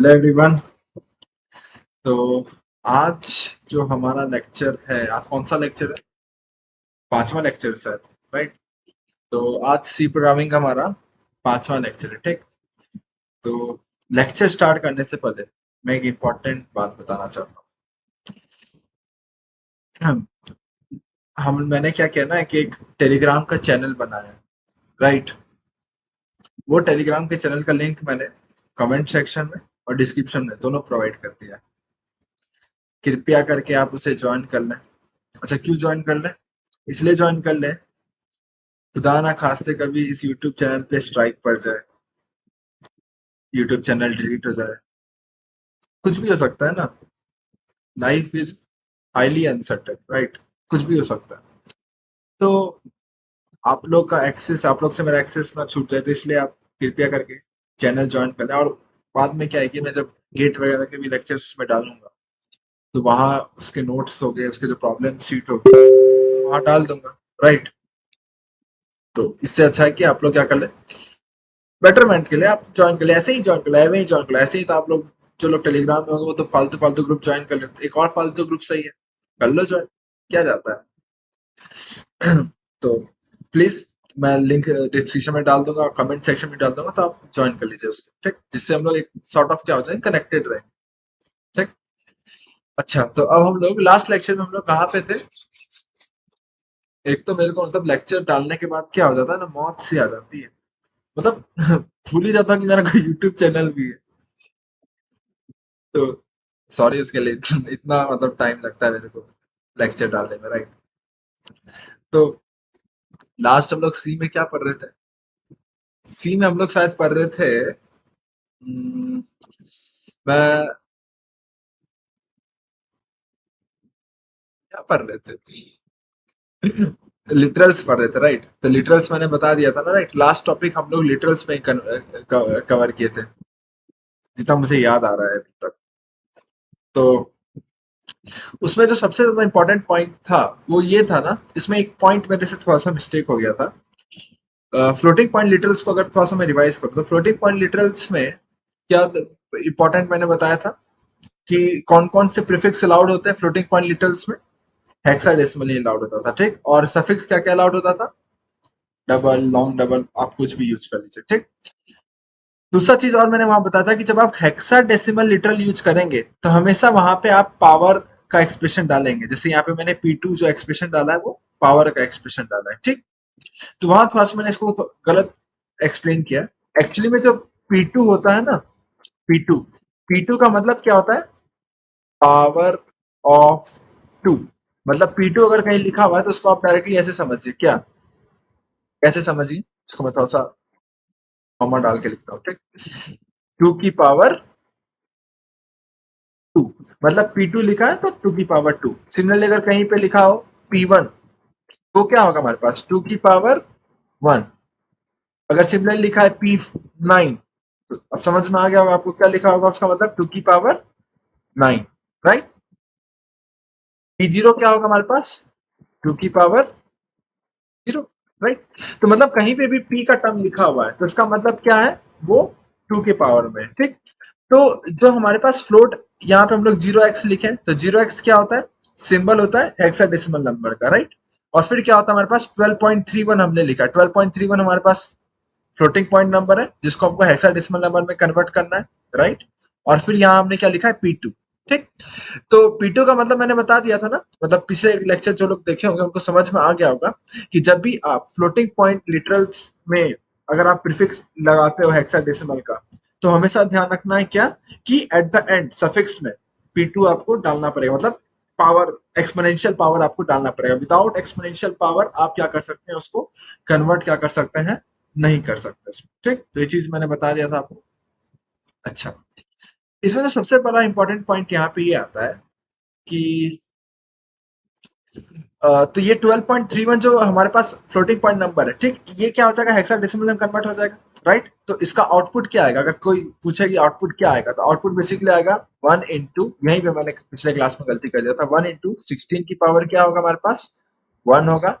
Hello everyone. तो आज जो हमारा लेक्चर है, आज कौन सा लेक्चर है? पांचवा लेक्चर शायद, राइट? तो आज सी प्रोग्रामिंग का हमारा पांचवा लेक्चर है, ठीक? तो लेक्चर स्टार्ट करने से पहले मैं एक इम्पोर्टेंट बात बताना चाहता हूँ। मैंने क्या किया ना कि एक टेलीग्राम का चैनल बनाया है, राइट? वो टेलीग्राम के चैनल का लिंक मैंने कमेंट सेक्शन में और डिस्क्रिप्शन में दोनों प्रोवाइड कर दिया है। कृपया करके आप उसे ज्वाइन कर लें। अच्छा, क्यों ज्वाइन कर लें? इसलिए ज्वाइन कर लें, खुदा ना खास्ते कभी इस यूट्यूब चैनल पे स्ट्राइक पड़ जाए, यूट्यूब चैनल डिलीट हो जाए, कुछ भी हो सकता है ना। Life is highly uncertain, right? कुछ भी हो सकता है। तो आप लोग से मेरा एक्सेस ना छूट जाए, तो इसलिए आप कृपया करके चैनल ज्वाइन कर लें। और बाद में क्या है कि मैं जब गेट वगैरह के भी लेक्चर्स में डालूंगा, तो वहाँ उसके नोट्स हो गए, उसके जो प्रॉब्लम शीट होगी, वहाँ डाल दूंगा, राइट? तो इससे अच्छा है कि आप लोग क्या कर लें, बेटरमेंट के लिए आप ज्वाइन कर ले। ऐसे ही ज्वाइन कर ले, ऐसे ही ज्वाइन कर ले, ऐसे ही। तो आप लोग जो लोग टेलीग्राम में होंगे वो तो फालतू फालतू ग्रुप ज्वाइन कर लेते, एक और फालतू ग्रुप सही है, कर लो ज्वाइन, क्या जाता है। तो प्लीज, मैं लिंक डिस्क्रिप्शन में डाल दूंगा और कमेंट सेक्शन में डाल दूंगा, तो आप ज्वाइन कर लीजिए उसको, ठीक? जिससे हम लोग एक सॉर्ट ऑफ क्या हो जाए, कनेक्टेड रहे, ठीक? अच्छा, तो अब हम लोग लास्ट लेक्चर में हम लोग कहाँ पे थे? एक तो मेरे को मतलब लेक्चर डालने के बाद क्या हो जाता है ना, मौत सी आ जाती है, मतलब भूल ही जाता हूँ कि मेरा कोई यूट्यूब चैनल भी है। तो सॉरी उसके लिए, इतना मतलब टाइम लगता है मेरे को लेक्चर डालने में, राइट? तो लास्ट हम लोग सी में क्या पढ़ रहे थे? सी में हम लोग शायद पढ़ रहे थे, मैं क्या पढ़ रहे थे? लिटरल्स पढ़ रहे थे, राइट? तो लिटरल्स मैंने बता दिया था ना, राइट? लास्ट टॉपिक हम लोग लिटरल्स में कवर किए थे, जितना मुझे याद आ रहा है अभी तक। तो उसमें जो सबसे ज्यादा इंपॉर्टेंट पॉइंट था वो ये था ना, इसमें एक पॉइंट मेरे से थोड़ा सा मिस्टेक हो गया था। फ्लोटिंग पॉइंट लिटरल्स को अगर थोड़ा सा मैं रिवाइज करूँ, तो फ्लोटिंग पॉइंट लिटरल्स में क्या इंपॉर्टेंट मैंने बताया था कि कौन कौन से प्रीफिक्स अलाउड होते हैं फ्लोटिंग पॉइंट लिटरल्स में। हेक्साडेसिमल ही अलाउड होता था, ठीक? और सफिक्स क्या क्या अलाउड होता था? डबल, लॉन्ग डबल, आप कुछ भी यूज कर लीजिए, ठीक? दूसरा चीज और मैंने वहां बताया था कि जब आप हेक्साडेसिमल लिटरल यूज करेंगे, तो हमेशा वहां पे आप पावर का एक्सप्रेशन डालेंगे। जैसे यहाँ पे मैंने P2 जो एक्सप्रेशन डाला है वो पावर का एक्सप्रेशन डाला है, ठीक? तो वहां थोड़ा सा मैंने इसको गलत एक्सप्लेन किया। एक्चुअली में जो P2 होता है ना, P2, P2 का मतलब क्या होता है? Power of two. मतलब P2 अगर कहीं लिखा हुआ है तो उसको आप डायरेक्टली ऐसे समझिए। क्या, कैसे समझिए? इसको मैं थोड़ा सा कॉमा डाल के लिखता हूँ, ठीक? 2 की पावर 2, मतलब P2 लिखा है तो 2 की पावर 2। सिमिलरली अगर कहीं पे लिखा हो P1, तो क्या होगा हमारे पास? 2 की पावर 1। अगर सिमिलरली लिखा है P9, तो अब समझ में आ गया होगा आपको क्या लिखा होगा, उसका मतलब 2 की पावर 9, राइट? P0 क्या होगा हमारे पास? 2 की पावर 0, राइट? तो मतलब कहीं पे भी P का टर्म लिखा हुआ है तो इसका मतलब क्या है? वो 2 के पावर में, ठीक? तो जो हमारे पास फ्लोट, यहाँ पे हम लोग 0x लिखे, तो 0x क्या होता है? सिंबल होता है हेक्साडेसिमल नंबर का, राइट? और फिर क्या होता है हमारे पास? 12.31 हमने लिखा है। 12.31 हमारे पास फ्लोटिंग पॉइंट नंबर है, जिसको हमको हेक्साडेसिमल नंबर में कन्वर्ट करना है, राइट? और फिर यहाँ हमने क्या लिखा है? P2, ठीक? तो P2 का मतलब मैंने बता दिया था ना, मतलब पिछले लेक्चर जो लोग देखे होंगे उनको समझ में आ गया होगा कि जब भी आप फ्लोटिंग पॉइंट लिटरल्स में अगर आप प्रीफिक्स लगाते हो हेक्साडेसिमल का, तो हमेशा ध्यान रखना है क्या, कि एट द एंड सफिक्स में P2 आपको डालना पड़ेगा। मतलब पावर, एक्सपोनेंशियल पावर आपको डालना पड़ेगा। विदाउट एक्सपोनेंशियल पावर आप क्या कर सकते हैं, उसको कन्वर्ट क्या कर सकते हैं, नहीं कर सकते उसमें, ठीक? तो ये चीज मैंने बता दिया था आपको। अच्छा, इसमें जो सबसे बड़ा इंपॉर्टेंट पॉइंट यहाँ पे ये आता है कि तो ये 12.31 जो हमारे पास फ्लोटिंग पॉइंट नंबर है, ठीक? ये क्या हो जाएगा? हेक्साडेसिमल में कन्वर्ट हो जाएगा, राइट? तो इसका आउटपुट क्या आएगा? अगर कोई पूछे कि आउटपुट क्या आएगा, तो आउटपुट बेसिकली आएगा 1 इंटू, यहीं पे मैंने पिछले क्लास में गलती कर दिया था, 1 इंटू 16 की पावर क्या होगा हमारे पास? 1 होगा,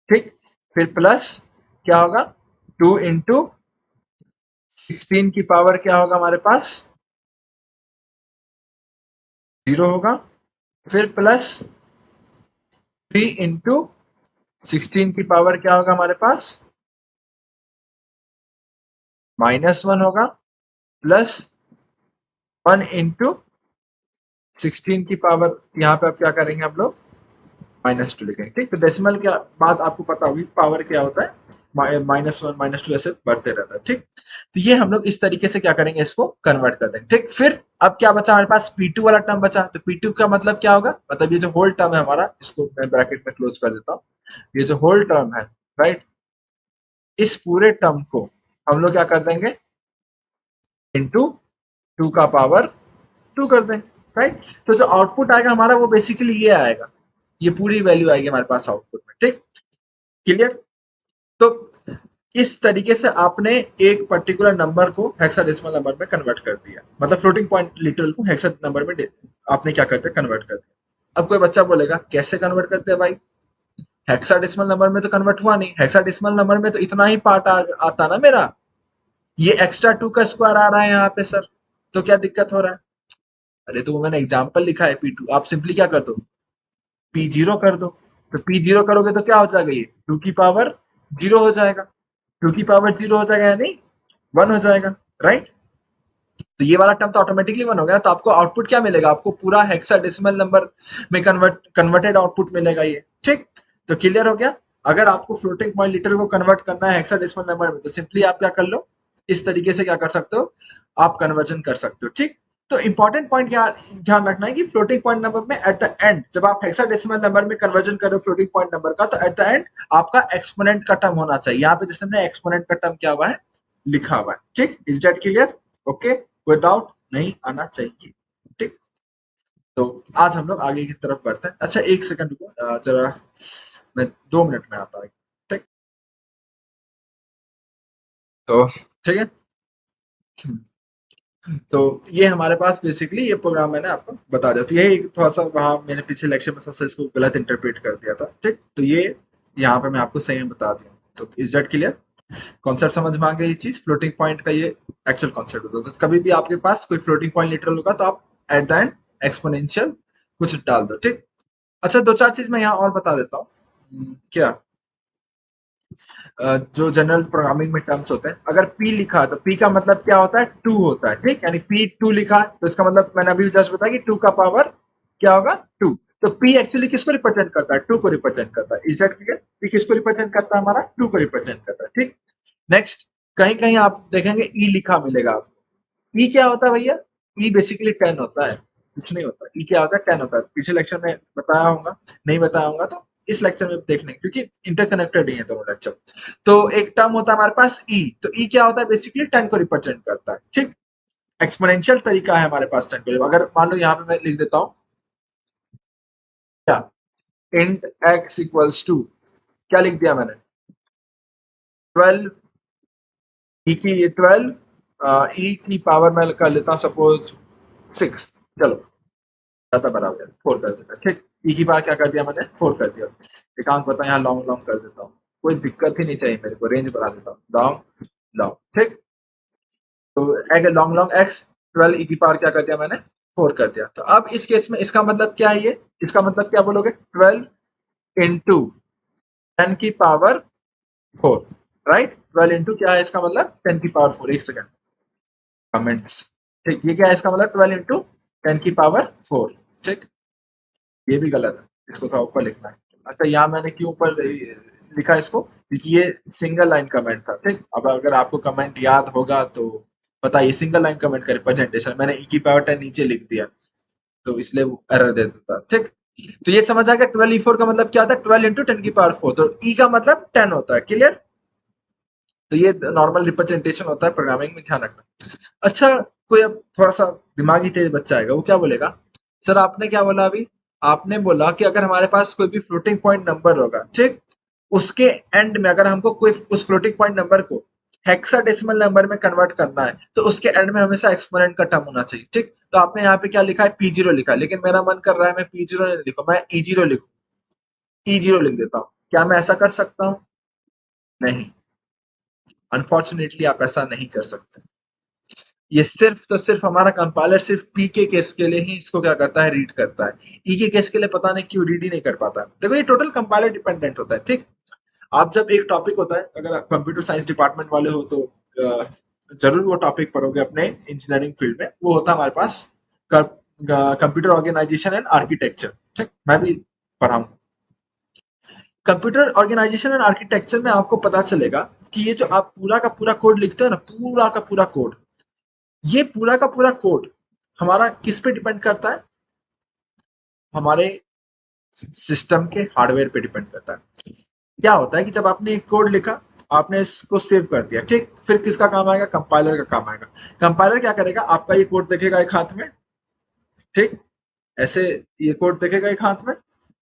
ठीक? फिर प्लस क्या होगा? 2 इंटू 16 की पावर क्या होगा हमारे पास? 0 होगा, फिर प्लस 3 इंटू 16 की पावर क्या होगा हमारे पास, -1 होगा, प्लस 1 इंटू 16 की पावर, यहाँ पे अब क्या करेंगे हम लोग, -2 लिखेंगे। ठीक, तो डेसिमल के बाद आपको पता होगी पावर क्या होता है, -1 -2 ऐसे बढ़ते रहता है। ठीक, तो ये हम लोग इस तरीके से क्या करेंगे, इसको कन्वर्ट कर देंगे। ठीक, फिर अब क्या बचा हमारे पास, P2 वाला टर्म बचा। तो P2 का मतलब क्या होगा, मतलब ये जो होल टर्म है हमारा, इसको मैं ब्रैकेट में क्लोज कर देता हूँ, ये जो होल टर्म है, राइट, इस पूरे टर्म को हम लोग क्या कर देंगे, इंटू 2 का पावर 2 कर दें, राइट। तो जो आउटपुट आएगा हमारा वो बेसिकली ये आएगा, ये पूरी वैल्यू आएगी हमारे पास आउटपुट में। ठीक, क्लियर। तो इस तरीके से आपने एक पर्टिकुलर नंबर को हेक्साडेसिमल नंबर में कन्वर्ट कर दिया, मतलब फ्लोटिंग पॉइंट लिटरल को हेक्सा नंबर में आपने क्या करते कन्वर्ट कर दिया। अब कोई बच्चा बोलेगा कैसे कन्वर्ट करते हैं भाई, हेक्साडेसिमल नंबर में तो कन्वर्ट हुआ नहीं, हेक्साडेसिमल नंबर में तो इतना ही पार्ट आता ना मेरा, ये एक्स्ट्रा 2 का स्क्वायर आ रहा है यहाँ पे सर, तो क्या दिक्कत हो रहा है। अरे तो वो मैंने एग्जाम्पल लिखा है P2, आप सिंपली क्या कर दो, P0 कर दो। तो P0 करोगे तो क्या हो जाएगा, ये 2 की पावर 0 हो जाएगा, 2 की पावर 0 हो जाएगा, यानी 1 हो जाएगा, राइट। तो ये वाला टर्म तो ऑटोमेटिकली 1 हो गया, तो आपको आउटपुट क्या मिलेगा, आपको पूरा हेक्साडेसिमल नंबर में कन्वर्टेड आउटपुट मिलेगा ये। ठीक, तो क्लियर हो गया। अगर आपको फ्लोटिंग पॉइंट लिटर को कन्वर्ट करना है हेक्साडेसिमल नंबर में, तो सिंपली आप क्या कर लो, इस तरीके से क्या कर सकते हो, आप कन्वर्जन कर सकते हो। ठीक, तो इंपॉर्टेंट पॉइंट क्या ध्यान रखना है कि फ्लोटिंग पॉइंट नंबर में एट द एंड, जब आप हेक्साडेसिमल नंबर में कन्वर्जन करो फ्लोटिंग पॉइंट नंबर का, तो एट द एंड आपका एक्सपोनेंट का टर्म होना चाहिए। यहाँ पे जैसे हमने एक्सपोनेंट का टर्म क्या हुआ है, लिखा हुआ है। ठीक, इज दैट क्लियर, ओके, कोई डाउट नहीं आना चाहिए। ठीक, तो आज हम लोग आगे की तरफ बढ़ते हैं। अच्छा एक सेकंड रुको, जरा मैं 2 मिनट में आता हूँ। ठीक, तो ठीक है, तो ये हमारे पास बेसिकली ये प्रोग्राम मैंने आपको बता दिया। तो यही थोड़ा सा वहाँ मैंने पिछले लेक्चर में थोड़ा सा इसको गलत इंटरप्रेट कर दिया था। ठीक, तो ये यहाँ पे मैं आपको सही में बता दिया। तो इज दैट क्लियर, कॉन्सेप्ट समझ में आ गया, ये चीज फ्लोटिंग पॉइंट का ये एक्चुअल कॉन्सेप्ट होता है। तो कभी भी आपके पास कोई फ्लोटिंग पॉइंट लिटरल होगा तो आप एट द एंड एक्सपोनेंशियल कुछ डाल दो। ठीक, अच्छा दो चार चीज मैं यहाँ और बता देता हूँ। क्या जो जनरल प्रोग्रामिंग में टर्म्स होते हैं, अगर P लिखा है तो P का मतलब क्या होता है, 2 होता है। ठीक, यानी P2 लिखा है तो इसका मतलब मैंने अभी जस्ट बताया कि 2 का पावर क्या होगा, 2। तो P एक्चुअली किसको रिप्रेजेंट करता है, 2 को रिप्रेजेंट करता है। इज दैट क्लियर, P किसको रिप्रेजेंट करता है, हमारा 2 को रिप्रेजेंट करता है। ठीक, नेक्स्ट, कहीं कहीं आप देखेंगे E लिखा मिलेगा आपको। E क्या होता है भैया, E बेसिकली 10 होता है, कुछ नहीं होता। E क्या होता है, 10 होता है। पिछले लेक्चर में बताया होगा, नहीं बताया होगा तो इस लेक्चर में देखने, क्योंकि इंटरकनेक्टेड ही है दोनों लेक्चर। तो एक टर्म होता है हमारे पास E, तो E क्या होता है, बेसिकली 10 को रिप्रेजेंट करता है। ठीक, एक्सपोनेंशियल तरीका है हमारे पास 10 को, अगर मान लो यहाँ पे मैं लिख देता हूँ क्या, इंट x इक्वल्स टू, क्या लिख दिया मैंने, 12, ई की 12, ई की पावर मैं कर लेता हूँ सपोज 6, चलो ज्यादा बराबर है 4 कर देता। ठीक, ई की पावर क्या कर दिया मैंने, 4 कर दिया। एक अंक पता है, यहाँ लॉन्ग लॉन्ग कर देता हूँ, कोई दिक्कत ही नहीं चाहिए मेरे को, रेंज बढ़ा देता हूँ, लॉन्ग लॉन्ग। ठीक, तो एग लॉन्ग लॉन्ग एक्स 12 ई की पावर क्या कर दिया मैंने, 4 कर दिया। तो अब इस केस में इसका मतलब क्या है, ये इसका मतलब क्या बोलोगे, 12 इंटू 10 की पावर 4, राइट। 12 इंटू क्या है इसका मतलब, 10 की पावर 4। एक सेकंड, कमेंट्स। ठीक, ये क्या है इसका मतलब, 12 इंटू 10 की पावर 4। ठीक, ये भी गलत है, इसको थोड़ा ऊपर लिखना है। अच्छा यहाँ मैंने क्यों ऊपर लिखा इसको, क्योंकि ये सिंगल लाइन कमेंट था। ठीक, अब अगर आपको कमेंट याद होगा तो बताइए, सिंगल लाइन कमेंट का रिप्रेजेंटेशन मैंने ई की पावर 10 नीचे लिख दिया, तो इसलिए वो एरर दे देता। ठीक, तो ये समझ आ गया 12 ई 4 का मतलब क्या होता है, 12 इंटू 10 की पावर 4, तो ई का मतलब 10 होता है। क्लियर, तो ये नॉर्मल रिप्रेजेंटेशन होता है प्रोग्रामिंग में, ध्यान रखना। अच्छा, कोई अब थोड़ा सा दिमागी तेज बच्चा आएगा, वो क्या बोलेगा, सर आपने क्या बोला अभी, आपने बोला कि अगर हमारे पास कोई भी फ्लोटिंग पॉइंट नंबर होगा, ठीक, उसके एंड में अगर हमको कोई उस फ्लोटिंग पॉइंट नंबर को हेक्साडेसिमल नंबर में कन्वर्ट करना है, तो उसके एंड में हमेशा एक्सपोनेंट का टर्म होना चाहिए। ठीक, तो आपने यहाँ पे क्या लिखा है, P0 लिखा है, लेकिन मेरा मन कर रहा है मैं P0 नहीं लिखूं, मैं E0 लिखूं, E0 लिख देता हूँ। क्या मैं ऐसा कर सकता हूँ, नहीं, अनफॉर्चुनेटली आप ऐसा नहीं कर सकते। ये सिर्फ तो सिर्फ हमारा कंपाइलर सिर्फ पी के केस के लिए ही इसको क्या करता है, रीड करता है। ई के केस के लिए पता नहीं क्यों रीड ही नहीं कर पाता। देखो ये टोटल कंपाइलर डिपेंडेंट होता है, ठीक। आप जब एक टॉपिक होता है, अगर आप कंप्यूटर साइंस डिपार्टमेंट वाले हो तो जरूर वो टॉपिक पढ़ोगे अपने इंजीनियरिंग फील्ड में। वो होता है हमारे पास कंप्यूटर ऑर्गेनाइजेशन एंड आर्किटेक्चर, ठीक। मैं भी पढ़ा हूँ। कंप्यूटर ऑर्गेनाइजेशन एंड आर्किटेक्चर में आपको पता चलेगा कि ये जो आप पूरा का पूरा कोड लिखते हो ना, पूरा का पूरा कोड, ये पूरा का पूरा कोड हमारा किस पे डिपेंड करता है, हमारे सिस्टम के हार्डवेयर पे डिपेंड करता है। क्या होता है कि जब आपने एक कोड लिखा, आपने इसको सेव कर दिया, ठीक। फिर किसका काम आएगा, कंपाइलर का काम आएगा। कंपाइलर क्या करेगा, आपका ये कोड देखेगा एक हाथ में, ठीक। ऐसे ये कोड देखेगा एक हाथ में,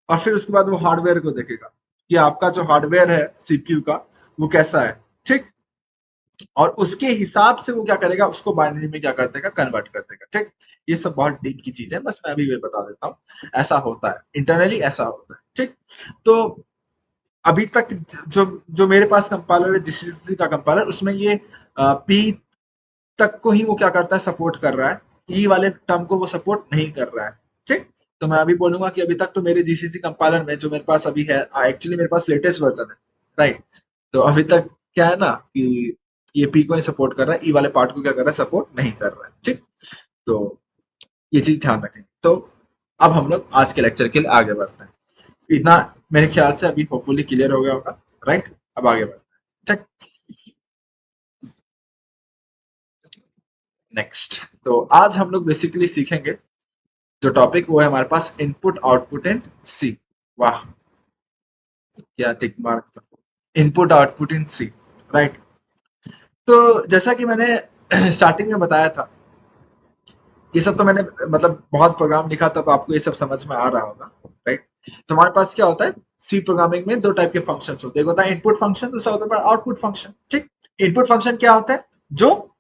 और फिर उसके बाद वो हार्डवेयर को देखेगा कि आपका जो हार्डवेयर है सीपीयू का, वो कैसा है, ठीक। और उसके हिसाब से वो क्या करेगा, उसको बाइनरी में क्या कर देगा, कन्वर्ट कर देगा, ठीक। ये सब बहुत डीप की चीज है, बस मैं अभी ये बता देता हूँ। ऐसा होता है इंटरनली, ऐसा होता है, ठीक। तो अभी तक जो जो मेरे पास कंपाइलर है, जीसीसी का कंपाइलर, उसमें ये पी तक को ही वो क्या करता है, सपोर्ट कर रहा है। ई वाले टर्म को वो सपोर्ट नहीं कर रहा है, ठीक। तो मैं अभी बोलूंगा कि अभी तक तो मेरे जीसीसी कंपाइलर में जो मेरे पास अभी है, एक्चुअली मेरे पास लेटेस्ट वर्जन है, राइट। तो अभी तक क्या है ना कि ये पी को ही सपोर्ट कर रहा है, ई वाले पार्ट को क्या कर रहा है, सपोर्ट नहीं कर रहा है, ठीक। तो ये चीज ध्यान रखें। तो अब हम लोग आज के लेक्चर के लिए आगे बढ़ते हैं। इतना मेरे ख्याल से अभी होपफुली क्लियर हो गया होगा, राइट। अब आगे बढ़ते हैं, ठीक। नेक्स्ट, तो आज हम लोग बेसिकली सीखेंगे जो टॉपिक, वो है हमारे पास इनपुट आउटपुट एंड सी। वाह, क्या tick mark. Input output in C, right. तो जैसा कि मैंने स्टार्टिंग में बताया था, ये सब तो मैंने मतलब बहुत प्रोग्राम लिखा तब आपको ये सब समझ में आ रहा होगा, राइट। तो हमारे पास क्या होता है, सी प्रोग्रामिंग में दो टाइप के फंक्शंस होते हैं। एक होता है इनपुट फंक्शन, दूसरा होता है आउटपुट फंक्शन, ठीक। इनपुट फंक्शन क्या होता है, जो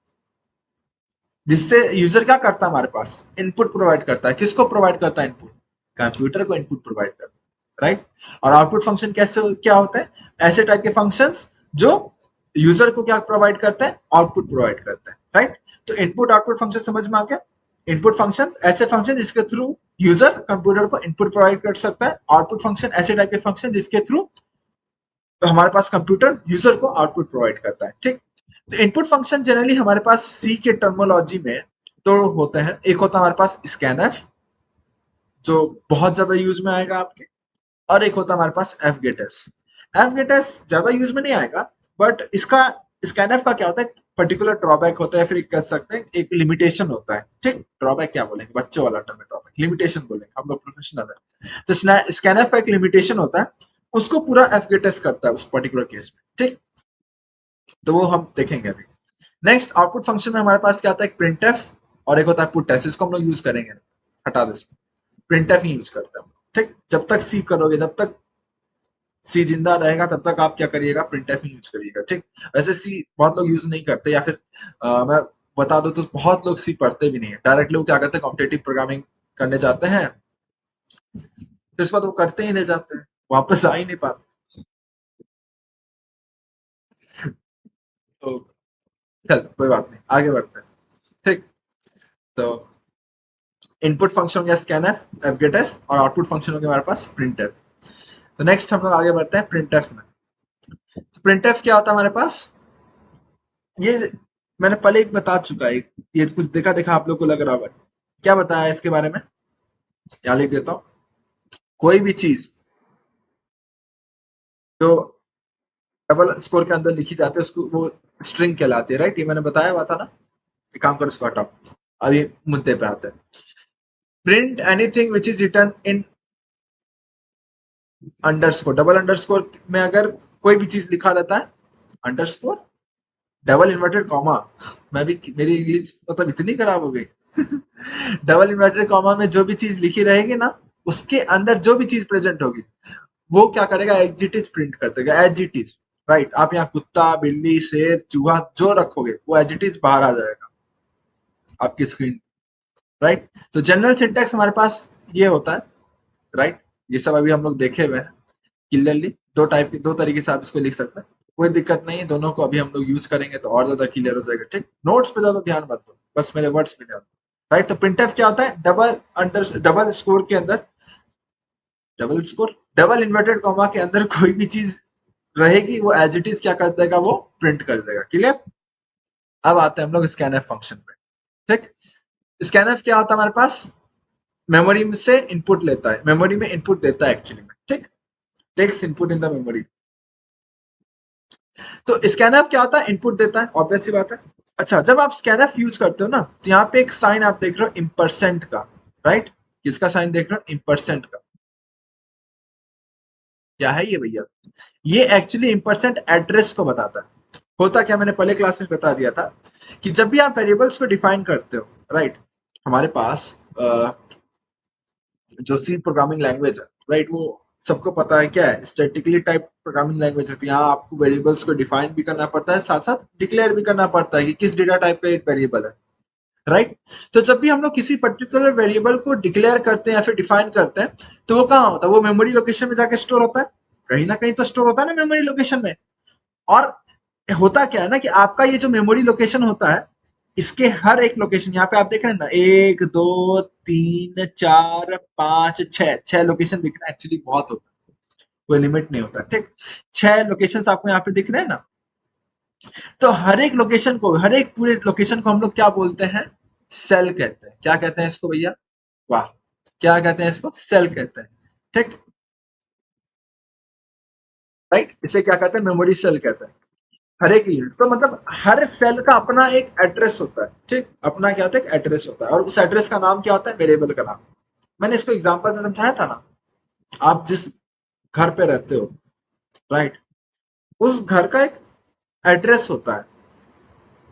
जिससे यूजर क्या करता है, हमारे पास इनपुट प्रोवाइड करता है। किसको प्रोवाइड करता है इनपुट, कंप्यूटर को इनपुट प्रोवाइड करता है, राइट। और आउटपुट फंक्शन कैसे क्या होता है, ऐसे टाइप के फंक्शंस जो यूजर को क्या प्रोवाइड करता है, आउटपुट प्रोवाइड करता है, राइट। तो इनपुट आउटपुट फंक्शन समझ में आ गया। इनपुट फंक्शन ऐसे फंक्शन जिसके थ्रू यूजर कंप्यूटर को इनपुट प्रोवाइड कर सकता है। आउटपुट फंक्शन ऐसे टाइप के फंक्शन जिसके थ्रू हमारे पास कंप्यूटर यूजर को आउटपुट प्रोवाइड करता है, ठीक। तो इनपुट फंक्शन जनरली हमारे पास सी के टर्मोलॉजी में तो होते हैं। एक होता है हमारे पास स्कैनफ, जो बहुत ज्यादा यूज में आएगा आपके, और एक होता है हमारे पास एफ गेटस। एफ गेटस ज्यादा यूज में नहीं आएगा, बट इसका स्कैनफ का क्या होता है, पर्टिकुलर ड्रॉबैक होता है, फिर कह सकते हैं एक लिमिटेशन होता है, ठीक। ड्रॉबैक क्या बोलेंगे, बच्चों वाला टर्म है ड्रॉबैक, लिमिटेशन बोलेंगे, हम लोग प्रोफेशनल है। तो स्कैनफ का एक लिमिटेशन होता है, उसको पूरा एफ गेटस करता है उस पर्टिकुलर केस में, ठीक। तो वो हम देखेंगे अभी। नेक्स्ट, आउटपुट फंक्शन में हमारे पास क्या आता है, एक प्रिंटफ और एक होता है पुटफ। इसको हम लोग यूज करेंगे, हटा दो इसको, प्रिंटफ ही यूज करते हैं, ठीक। जब तक सी करोगे, जब तक सी जिंदा रहेगा तब तक आप क्या करिएगा, प्रिंटफ ही यूज करिएगा, ठीक। वैसे सी बहुत लोग यूज नहीं करते, या फिर मैं बता दूं तो बहुत लोग सी पढ़ते भी नहीं है, डायरेक्टली वो क्या करते हैं, कॉम्पिटेटिव प्रोग्रामिंग करने जाते हैं, फिर उसके बाद वो करते ही नहीं जाते हैं, वापस आ ही नहीं पाते। तो चल कोई बात नहीं, आगे बढ़ते हैं, ठीक। तो इनपुट फंक्शन हो गया स्कैनफ, एफगेटस, और आउटपुट फंक्शन हो गया हमारे पास प्रिंटफ। तो नेक्स्ट हम लोग आगे बढ़ते हैं प्रिंटफ में। तो प्रिंटफ क्या होता है हमारे पास, ये मैंने पहले एक बता चुका है, ये कुछ देखा देखा आप लोग को लग रहा होगा। क्या बताया इसके बारे में, यहाँ लिख देता हूँ। कोई भी चीज जो डबल स्कोर के अंदर लिखी जाती है, उसको वो स्ट्रिंग कहलाती है, राइट। ये मैंने बताया हुआ था ना। एक काम करो, इसको हटाओ। अभी मुद्दे पे आते हैं। Print anything which is return in underscore, double underscore में अगर कोई भी चीज लिखा रहता है, अंडरस्कोर, डबल इन्वर्टेड कॉमा, मैं भी, मेरी इंग्लिश मतलब इतनी खराब हो गई। डबल इन्वर्टेड कॉमा में जो भी चीज लिखी रहेगी ना, उसके अंदर जो भी चीज प्रेजेंट होगी, वो क्या करेगा, एज प्रिंट कर देगा, एज राइट। आप यहाँ कुत्ता, बिल्ली, शेर, चूहा जो रखोगे, वो एज बाहर आ जाएगा आपकी स्क्रीन, राइट। तो जनरल सिंटैक्स हमारे पास ये होता है, राइट। ये सब अभी हम लोग देखे हुए हैं क्लियरली। दो टाइप के, दो तरीके से आप इसको लिख सकते हैं, कोई दिक्कत नहीं है। दोनों को अभी हम लोग यूज करेंगे तो और ज्यादा क्लियर हो जाएगा, ठीक। नोट्स पे ज्यादा ध्यान मत दो, बस मेरे वर्ड्स में नहीं होता, राइट। तो प्रिंटफ क्या होता है, डबल स्कोर के अंदर, double score, double inverted comma के अंदर कोई भी चीज रहेगी वो एज इट इज क्या कर देगा, वो प्रिंट कर देगा। क्लियर। अब आते हैं हम लोग स्कैनफ फंक्शन पे। ठीक। स्कैनफ क्या होता है हमारे पास, मेमोरी से इनपुट लेता है, मेमोरी में इनपुट देता है एक्चुअली में। ठीक। Takes input in the memory. तो स्कैनफ क्या होता है, इनपुट देता है, ऑब्वियस सी बात है। अच्छा, जब आप स्कैनफ यूज करते हो ना, तो यहाँ पे एक साइन आप देख रहे हो इम्परसेंट का, राइट। किसका साइन देख रहे हो, इम्परसेंट का। क्या है ये भैया, ये एक्चुअली इम्परसेंट एड्रेस को बताता है। होता क्या, मैंने पहले क्लास में बता दिया था कि जब भी आप वेरिएबल्स को डिफाइन करते हो, राइट, हमारे पास जो सी प्रोग्रामिंग लैंग्वेज है, राइट, वो सबको पता है क्या है, स्टैटिकली टाइप प्रोग्रामिंग लैंग्वेज है। तो यहाँ आपको वेरिएबल्स को डिफाइन भी करना पड़ता है, साथ साथ डिक्लेयर भी करना पड़ता है कि किस डेटा टाइप का एक वेरिएबल है, राइट। तो जब भी हम लोग किसी पर्टिकुलर वेरिएबल को डिक्लेयर करते हैं या फिर डिफाइन करते हैं, तो वो कहाँ होता है, वो मेमोरी लोकेशन में जाके स्टोर होता है। कहीं ना कहीं तो स्टोर होता है ना मेमोरी लोकेशन में। और होता क्या है ना कि आपका ये जो मेमोरी लोकेशन होता है, इसके हर एक लोकेशन, यहाँ पे आप देख रहे हैं ना, 1 2 3 4 5 6 लोकेशन दिख रहा है, एक्चुअली बहुत होता है, कोई लिमिट नहीं होता। ठीक। 6 लोकेशन आपको यहाँ पे दिख रहे हैं ना। तो हर एक लोकेशन को, हर एक पूरे लोकेशन को हम लोग क्या बोलते हैं, सेल कहते हैं। क्या कहते हैं इसको भैया, वाह, क्या कहते हैं इसको, सेल कहते हैं। ठीक। राइट, इसे क्या कहते हैं, मेमोरी सेल कहते हैं। हर एक यूनिट, तो मतलब हर सेल का अपना एक एड्रेस होता है। ठीक, अपना क्या होता है, एक एड्रेस होता है, और उस एड्रेस का नाम क्या होता है, वेरिएबल का नाम। मैंने इसको एग्जांपल से समझाया था ना। आप जिस घर पे रहते हो, राइट, उस घर का एक एड्रेस होता है।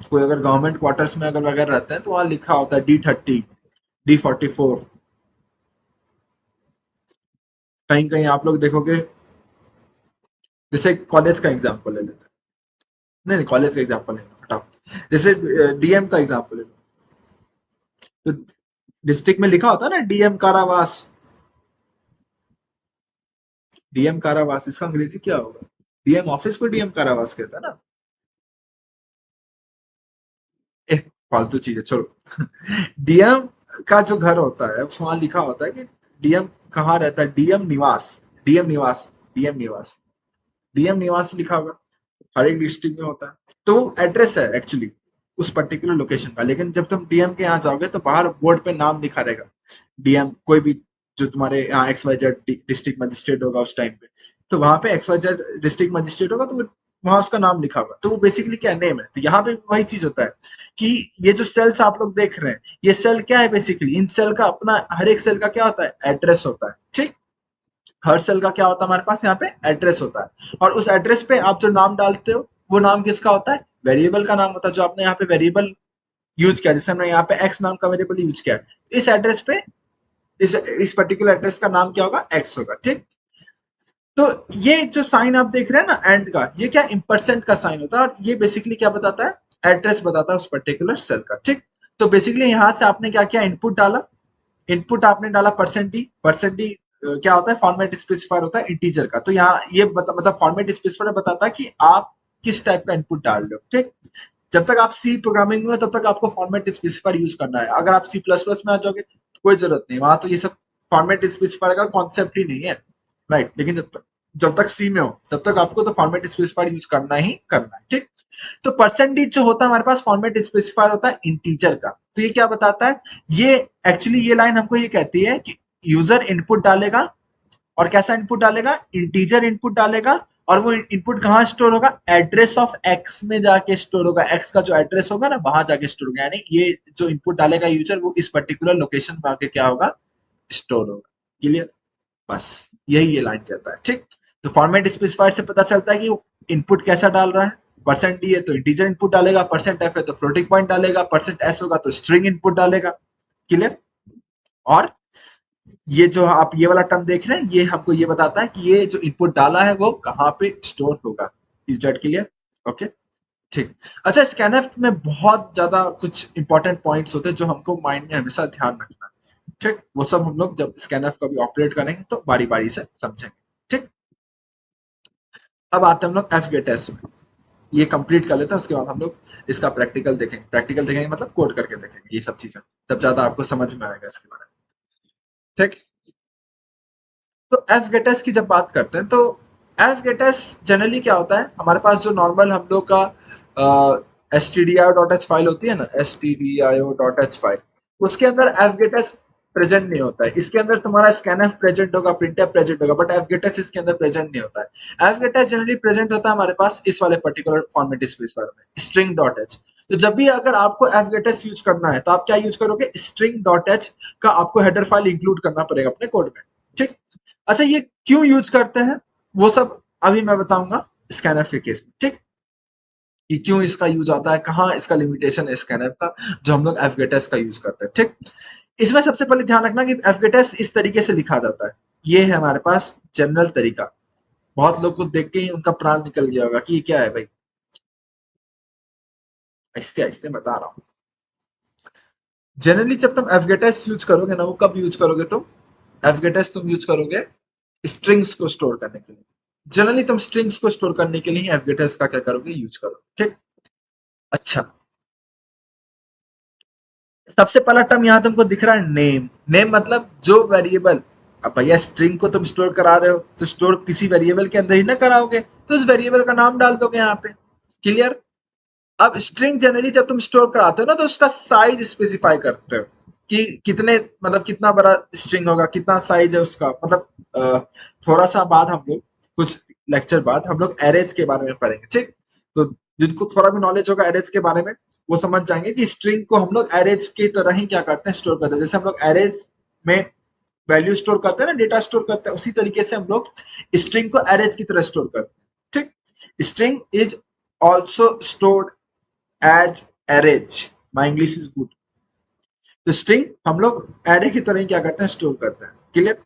कोई अगर गवर्नमेंट क्वार्टर्स में अगर वगैरह रहते हैं तो वहां लिखा होता है D30, D44। कहीं कहीं आप लोग देखोगे, जैसे कॉलेज का एग्जाम्पल ले लेते हैं, नहीं नहीं कॉलेज का एग्जाम्पल नहीं, हटाओ। जैसे डीएम का एग्जाम्पल ले लो, तो डिस्ट्रिक्ट में लिखा होता है ना डीएम कारावास। डीएम कारावास, इसका अंग्रेजी क्या होगा, डीएम ऑफिस को डीएम कारावास कहता है ना। ए, फालतू चीज है, छोड़ो। डीएम का जो घर होता है वहां लिखा होता है कि डीएम कहाँ रहता है, डीएम निवास, डीएम निवास, डीएम निवास, डीएम निवास लिखा होगा। हर एक डिस्ट्रिक्ट में होता है, तो वो एड्रेस है एक्चुअली उस पर्टिकुलर लोकेशन का। लेकिन जब तुम डीएम के यहाँ जाओगे तो बाहर बोर्ड पे नाम लिखा रहेगा, डीएम कोई भी, जो तुम्हारे यहाँ XYZ डिस्ट्रिक्ट मजिस्ट्रेट होगा उस टाइम पे, तो वहां पे XYZ डिस्ट्रिक्ट मजिस्ट्रेट होगा, तो वहां उसका नाम लिखा होगा, तो वो बेसिकली क्या नेम है। तो यहाँ पे वही चीज होता है कि ये जो सेल्स आप लोग देख रहे हैं, ये सेल क्या है, बेसिकली इन सेल का अपना, हर एक सेल का क्या होता है, एड्रेस होता है। ठीक। हर सेल का क्या होता है हमारे पास यहाँ पे, एड्रेस होता है, और उस एड्रेस पे आप जो नाम डालते हो, वो नाम किसका होता है, वेरिएबल का नाम होता है, जो आपने यहाँ पे वेरिएबल यूज किया। जैसे हमने यहाँ पे एक्स नाम का वेरिएबल यूज किया, इस एड्रेस पे, इस पर्टिकुलर एड्रेस का नाम क्या होगा, एक्स होगा। ठीक। तो ये जो साइन आप देख रहे हैं ना एंड का, ये क्या इम्परसेंट का साइन होता है, और ये बेसिकली क्या बताता है, एड्रेस बताता है उस पर्टिकुलर सेल का। ठीक। तो बेसिकली यहाँ से आपने क्या किया, इनपुट डाला, इनपुट आपने डाला %d, %d क्या होता है, फॉर्मेट स्पेसिफायर होता है इंटीजर का। तो यहाँ ये मतलब फॉर्मेट स्पेसिफायर बताता है कि आप किस टाइप का इनपुट डाल रहे हो। ठीक। जब तक आप सी प्रोग्रामिंग में हो तब तक आपको फॉर्मेट स्पेसिफायर यूज करना है। अगर आप C++ में आ जाओगे तो कोई जरूरत नहीं, वहां तो ये सब फॉर्मेट स्पेसिफायर का कॉन्सेप्ट ही नहीं है, राइट। लेकिन जब तक सी में हो तब तक आपको तो फॉर्मेट स्पेसिफायर यूज करना ही करना है। ठीक। तो परसेंटेज जो होता है हमारे पास, फॉर्मेट स्पेसिफायर होता है इंटीजर का। तो ये क्या बताता है, ये एक्चुअली ये लाइन हमको ये कहती है कि यूजर इनपुट डालेगा, और कैसा इनपुट डालेगा, इंटीजर इनपुट डालेगा, और वो इनपुट कहाँ स्टोर होगा, एड्रेस ऑफ एक्स में जाके स्टोर होगा। एक्स का जो एड्रेस होगा ना, वहां जाके स्टोर होगा, यानी ये जो इनपुट डालेगा यूजर, वो इस पर्टिकुलर लोकेशन पे आके क्या होगा, स्टोर होगा। क्लियर। बस यही ये लाइन कहता है। ठीक। तो फॉर्मेट स्पेसिफायर से पता चलता है कि वो इनपुट कैसा डाल रहा है। %d है तो इंटीजर इनपुट डालेगा, %f है तो फ्लोटिंग पॉइंट डालेगा, %s होगा तो स्ट्रिंग इनपुट डालेगा। क्लियर। और ये जो आप ये वाला टर्म देख रहे हैं, ये हमको ये बताता है कि ये जो इनपुट डाला है वो कहाँ पे स्टोर होगा। Is that clear, okay. ठीक। अच्छा, स्कैनफ में बहुत ज्यादा कुछ इंपॉर्टेंट पॉइंट्स होते हैं जो हमको माइंड में हमेशा ध्यान रखना है। ठीक, वो सब हम लोग जब स्कैनफ कभी ऑपरेट करेंगे तो बारी बारी से समझेंगे। ठीक। अब आते हैं हम लोग एफ गेट एस में। ये कंप्लीट कर लेते हैं, उसके बाद हम लोग इसका प्रैक्टिकल देखेंगे मतलब कोड करके देखेंगे ये सब चीजें, तब ज्यादा आपको समझ में आएगा इसके बारे में। ठीक। तो एफ गेटस की जब बात करते हैं तो एफ गेटस जनरली क्या होता है, हमारे पास जो नॉर्मल हम लोग का S T D I dot H file होती है ना, S T D I dot H file, उसके अंदर एफ गेटस प्रेजेंट नहीं होता है। इसके अंदर तुम्हारा स्कैनएफ प्रेजेंट होगा, प्रिंटएफ प्रेजेंट होगा, बट एफ गेटस इसके अंदर प्रेजेंट नहीं होता है। एफ गेटस जनरली प्रेजेंट होता है हमारे पास इस वाले पर्टिकुलर फॉर्मेट स्पेस में, स्ट्रिंग डॉट एच। तो जब भी अगर आपको एफ गेटस यूज करना है तो आप क्या यूज करोगे, स्ट्रिंग डॉट एच का आपको हेडर फाइल इंक्लूड करना पड़ेगा अपने कोड में। ठीक। अच्छा, ये क्यों यूज करते हैं वो सब अभी मैं बताऊंगा स्कैनर के केस में। ठीक, कि क्यों इसका यूज आता है, कहाँ इसका लिमिटेशन है स्कैनर का, जो हम लोग एफगेटस का यूज करते हैं। ठीक, इसमें सबसे पहले ध्यान रखना कि एफगेटस इस तरीके से लिखा जाता है। ये है हमारे पास जनरल तरीका। बहुत लोग को देख के ही उनका प्राण निकल गया होगा कि ये क्या है भाई, ऐसे ऐसे बता रहा हूँ। जनरली जब तुम एफगेटस यूज करोगे ना, वो कब यूज करोगे तुम, एफगेटस तुम यूज करोगे स्ट्रिंग्स को स्टोर करने के लिए। जनरली तुम स्ट्रिंग्स को स्टोर करने के लिए एफगेटस का क्या करोगे, यूज करोगे। ठीक। अच्छा, सबसे पहला टर्म यहाँ तुमको दिख रहा है नेम। नेम मतलब जो वेरिएबल, अब भैया स्ट्रिंग को तुम स्टोर करा रहे हो तो स्टोर किसी वेरिएबल के अंदर ही ना कराओगे, तो उस वेरिएबल का नाम डाल दोगे यहाँ पे। क्लियर। अब स्ट्रिंग जनरली जब तुम स्टोर कराते हो ना तो उसका साइज स्पेसिफाई करते हो कि कितने, मतलब कितना बड़ा स्ट्रिंग होगा, कितना साइज है उसका। मतलब थोड़ा सा बाद हम लोग, कुछ लेक्चर बाद हम लोग एरेज के बारे में पढ़ेंगे। ठीक, तो जिनको थोड़ा भी नॉलेज होगा एरेज के बारे में वो समझ जाएंगे कि स्ट्रिंग को हम लोग एरेज की तरह ही क्या करते हैं, स्टोर करते हैं। जैसे हम लोग एरेज में वैल्यू स्टोर करते हैं ना, डेटा स्टोर करते हैं, उसी तरीके से हम लोग स्ट्रिंग को एरेज की तरह स्टोर करते हैं। ठीक, string is also stored as arrays, my English is good. तो स्ट्रिंग हम लोग एरे की तरह ही क्या करते हैं, स्टोर करते हैं। क्लियर।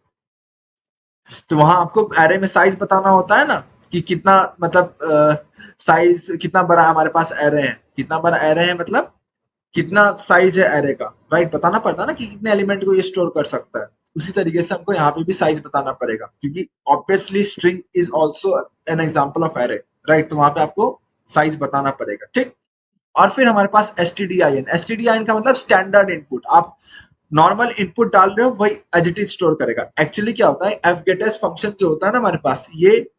तो वहां आपको एरे में साइज बताना होता है ना, कि कितना, मतलब साइज कितना बड़ा हमारे पास एरे है, कितना बड़ा एरे है मतलब कितना साइज है एरे का, राइट, बताना पड़ता है ना कि कितने एलिमेंट को ये स्टोर कर सकता है। उसी तरीके से हमको यहाँ पे भी साइज बताना पड़ेगा, क्योंकि obviously string is also an example of array, right. तो वहां पे आपको साइज बताना पड़ेगा। ठीक, और फिर हमारे पास S T D I N. S T D I N का मतलब स्टैंडर्ड इनपुट। आप नॉर्मल इनपुट डाल रहे हो वही एज इट इज स्टोर करेगा। एक्चुअली क्या होता है, एफ गेटस फंक्शन जो होता है ना हमारे पास, ये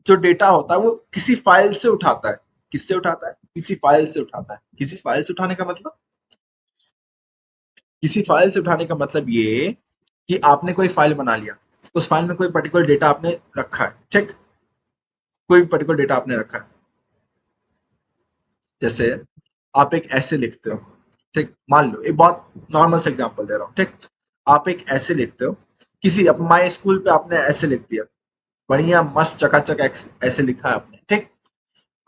जो डेटा होता है वो किसी फाइल से उठाता है। किससे उठाता है, किसी फाइल से उठाता है। किसी फाइल से उठाने का मतलब, किसी फाइल से उठाने का मतलब ये कि आपने कोई फाइल बना लिया, उस फाइल में कोई पर्टिकुलर डेटा आपने रखा है। ठीक, कोई भी पर्टिकुलर डेटा आपने रखा है। जैसे आप एक ऐसे लिखते हो, ठीक, मान लो एक बहुत नॉर्मल से एग्जांपल दे रहा हूँ। ठीक, आप एक ऐसे लिखते हो, किसी अब माई स्कूल पे आपने ऐसे लिख दिया, बढ़िया मस्त चकाचक ऐसे लिखा है आपने। ठीक,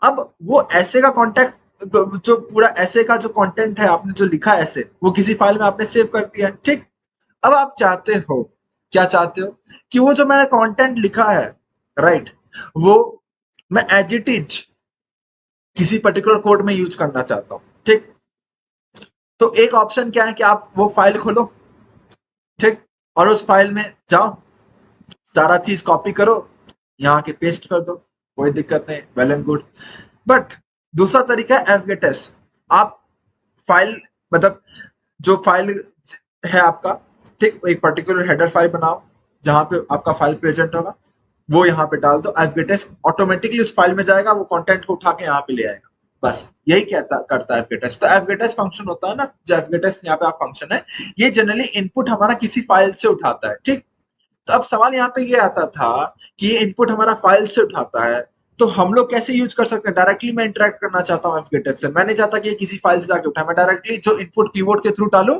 अब वो ऐसे का कॉन्टेक्ट, जो पूरा ऐसे का जो कंटेंट है आपने जो लिखा है ऐसे, वो किसी फाइल में आपने सेव कर दिया है। ठीक, अब आप चाहते हो, क्या चाहते हो, कि वो जो मैंने कंटेंट लिखा है, राइट, वो मैं एज इट इज किसी पर्टिकुलर कोड में यूज करना चाहता हूँ। ठीक, तो एक ऑप्शन क्या है कि आप वो फाइल खोलो, ठीक, और उस फाइल में जाओ, सारा चीज कॉपी करो, यहाँ के पेस्ट कर दो, कोई दिक्कत नहीं, वेल एंड गुड। बट दूसरा तरीका है एफगेटस। आप फाइल, मतलब जो फाइल है आपका, ठीक, एक पर्टिकुलर हेडर फाइल बनाओ जहां पे आपका फाइल प्रेजेंट होगा, वो यहाँ पे डाल दो, एफगेटस ऑटोमेटिकली उस फाइल में जाएगा, वो कंटेंट को उठा के यहाँ पे ले आएगा। बस यही कहता करता है एफगेटस। तो एफगेटस फंक्शन होता है ना, जो एफगेटस यहाँ पे आप फंक्शन है, ये जनरली इनपुट हमारा किसी फाइल से उठाता है। ठीक, तो अब सवाल यहाँ पे ये आता था कि ये इनपुट हमारा फाइल से उठाता है, तो हम लोग कैसे यूज कर सकते हैं। डायरेक्टली मैं इंटरेक्ट करना चाहता हूँ एफगेटस से, मैं नहीं चाहता कि ये किसी फाइल से जाके उठाए, मैं डायरेक्टली जो इनपुट कीबोर्ड के थ्रू डालू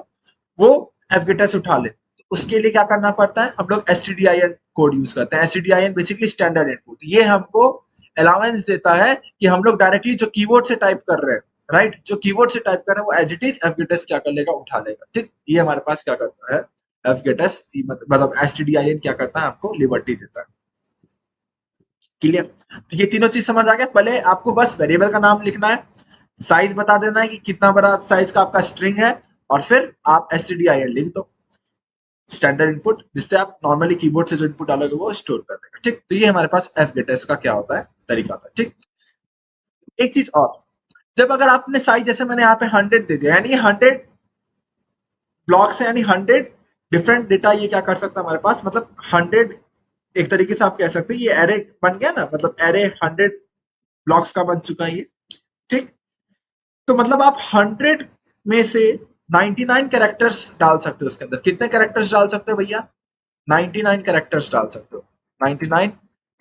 वो एफगेटस उठा ले। उसके लिए क्या करना पड़ता है, हम लोग S T D I N code use करते हैं। S T D I N basically standard input, ये हमको अलाउंस देता है कि हम लोग डायरेक्टली जो कीबोर्ड से टाइप कर रहे हैं, राइट, जो कीबोर्ड से टाइप कर रहे हैं वो एज इट इज एफगेटस क्या कर लेगा, उठा लेगा। ठीक, ये हमारे पास क्या करता है एफगेटस, मतलब S T D I N क्या करता है, आपको लिबर्टी देता है। क्लियर। तो ये तीनों चीज समझ आ गया। पहले आपको बस वेरिएबल का नाम लिखना है, साइज बता देना है कि कितना बड़ा साइज का आपका स्ट्रिंग है, और फिर आप S T D I N लिख दो, स्टैंडर्ड इनपुट, जिससे आप नॉर्मली कीबोर्ड से जो इनपुट डालोगे वो स्टोर कर देगा। ठीक, तो ये हमारे पास एफ गेटस का क्या होता है, तरीका होता है। ठीक, एक चीज और, जब अगर आपने साइज जैसे मैंने यहाँ पे 100 दे दिया, यानी 100 ब्लॉक्स है, यानी 100 डिफरेंट डेटा ये क्या कर सकता है हमारे पास, मतलब 100 एक तरीके से आप कह सकते हैं ये एरे बन गया ना, मतलब एरे 100 ब्लॉक्स का बन चुका है ये, ठीक। तो मतलब आप 100 में से 99 कैरेक्टर्स डाल सकते हो उसके अंदर। कितने कैरेक्टर्स डाल सकते हो भैया? 99 कैरेक्टर्स डाल सकते हो, 99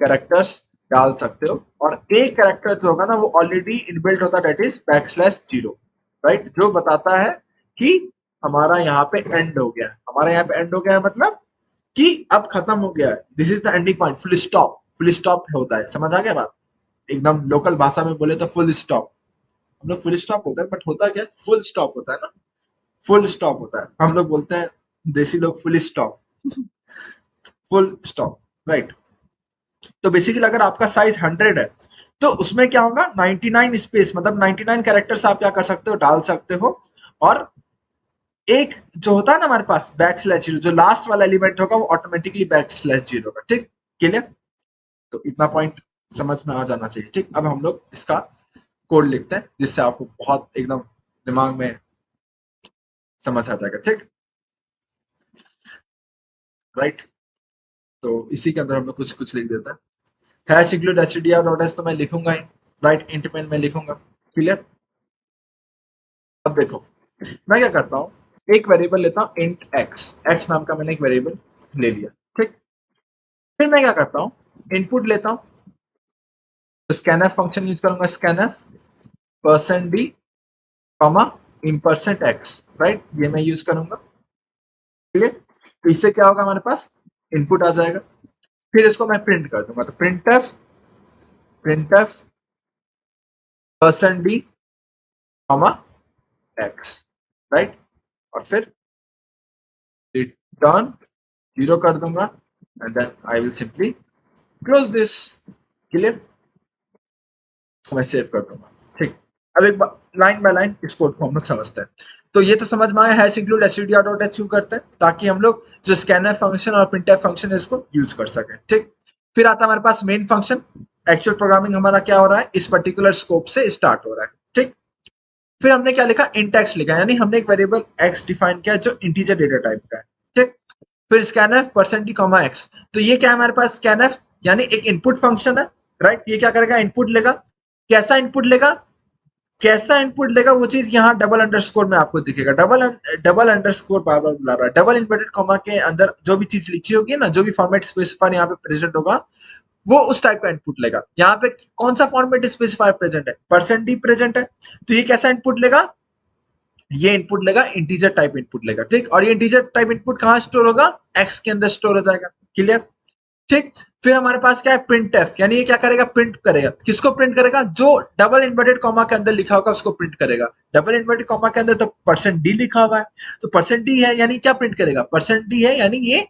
कैरेक्टर्स डाल सकते हो। और एक कैरेक्टर जो होगा ना वो ऑलरेडी इनबिल्ट होता है, दैट इज \0, राइट, जो बताता है कि हमारा यहाँ पे एंड हो गया है। हमारा यहाँ पे एंड हो गया है मतलब कि अब खत्म हो गया है, this is the ending point, full stop. Full stop होता है, समझ आ गया बात? एकदम लोकल भाषा में बोले तो फुल स्टॉप। हम लोग फुल स्टॉप होता है, बट होता क्या, फुल स्टॉप होता है ना, फुल स्टॉप होता है। हम लोग बोलते हैं देसी लोग full stop, full stop, right. तो बेसिकली अगर आपका साइज 100 है तो उसमें क्या होगा, 99 स्पेस, मतलब 99 कैरेक्टर्स आप क्या कर सकते हो, डाल सकते हो। और एक जो होता है ना हमारे पास \0, जो लास्ट वाला एलिमेंट होगा वो ऑटोमेटिकली \0 होगा, ठीक। क्लियर? तो इतना पॉइंट समझ में आ जाना चाहिए, ठीक। अब हम लोग इसका कोड लिखते हैं जिससे आपको बहुत एकदम दिमाग में समझ आ जाएगा, ठीक, राइट। तो इसी के अंदर हम लोग कुछ कुछ लिख देते हैं। Hash include stdr dot h तो मैं लिखूंगा ही, राइट, इंट में मैं लिखूंगा। क्लियर? अब देखो मैं क्या करता हूँ, एक वेरिएबल लेता हूँ इंट एक्स, एक्स नाम का मैंने एक वेरिएबल ले लिया, ठीक। फिर मैं क्या करता हूँ, इनपुट लेता हूँ, तो स्कैनफ फंक्शन यूज करूंगा, scanf %d comma ampersand x, right, ये मैं यूज करूंगा। क्लियर? तो इससे क्या होगा, हमारे पास इनपुट आ जाएगा। फिर इसको मैं प्रिंट कर दूंगा, तो printf %d comma x, right, और फिर रिटर्न 0 कर दूंगा, and then I will simply close this. Clear? तो मैं सेव कर दूंगा, ठीक। अब एक लाइन बाय लाइन इस कोड को हम लोग समझते हैं। तो ये तो समझ में आया, hash include stdr dot h क्यों करते हैं, ताकि हम लोग जो स्कैनर फंक्शन और printf फंक्शन है इसको यूज कर सकें, ठीक। फिर आता है हमारे पास मेन फंक्शन। एक्चुअल प्रोग्रामिंग हमारा क्या हो रहा है, इस पर्टिकुलर स्कोप से स्टार्ट हो रहा है, ठीक। फिर हमने क्या लिखा, इंट एक्स लिखा, यानी हमने एक वेरिएबल एक्स डिफाइन किया जो इंटीजर डेटा टाइप का है, ठीक। फिर स्कैनफ %d कॉमा एक्स, तो ये क्या है हमारे पास, स्कैनफ यानी एक इनपुट फंक्शन है, राइट। ये क्या करेगा, इनपुट लेगा। कैसा इनपुट लेगा, कैसा इनपुट लेगा वो चीज यहाँ डबल अंडरस्कोर में आपको दिखेगा। डबल अंडरस्कोर बार बार बुला रहा है, डबल इन्वर्टेड कॉमा के अंदर जो भी चीज लिखी होगी ना, जो भी फॉर्मेट स्पेसिफायर यहाँ पे प्रेजेंट होगा वो उस टाइप का इनपुट लेगा। यहाँ पे कौन सा फॉर्मेट स्पेसिफायर प्रेजेंट है, %d प्रेजेंट है, तो ये कैसा इनपुट लेगा, ये इनपुट लेगा इंटीजर टाइप इनपुट लेगा, ठीक। और ये इंटीजर टाइप इनपुट कहाँ स्टोर होगा, एक्स के अंदर स्टोर हो जाएगा। क्लियर? ठीक। फिर हमारे पास क्या है, प्रिंट एफ, यानी ये क्या करेगा, प्रिंट करेगा। किसको प्रिंट करेगा, जो डबल इन्वर्टेड कॉमा के अंदर लिखा होगा उसको प्रिंट करेगा। डबल इन्वर्टेड कॉमा के अंदर तो %d लिखा हुआ है, तो %d है यानी क्या प्रिंट करेगा, %d है यानी ये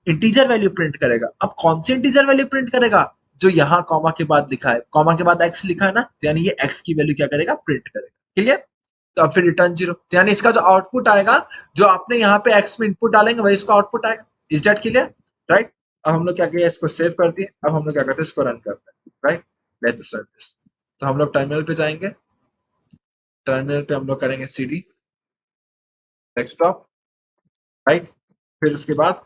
इंटीजर वैल्यू प्रिंट करेगा। अब कौन सी इंटीजर वैल्यू प्रिंट करेगा, जो यहाँ कॉमा के बाद लिखा है, कॉमा के बाद एक्स लिखा है ना, तो यानी ये एक्स की वैल्यू क्या करेगा, प्रिंट करेगा। क्लियर? तो अब फिर रिटर्न 0, तो यानी इसका जो आउटपुट आएगा, जो आपने यहाँ पे एक्स में इनपुट डालेंगे वही इसका आउटपुट आएगा। Is that clear? राइट। अब हम लोग क्या किया, इसको सेव कर दिए। अब हम लोग क्या करते हैं, इसको रन करते हैं, राइट। Let's run this. तो हम लोग टर्मिनल पे जाएंगे, टर्मिनल पे हम लोग करेंगे cd डेस्कटॉप, राइट। फिर उसके बाद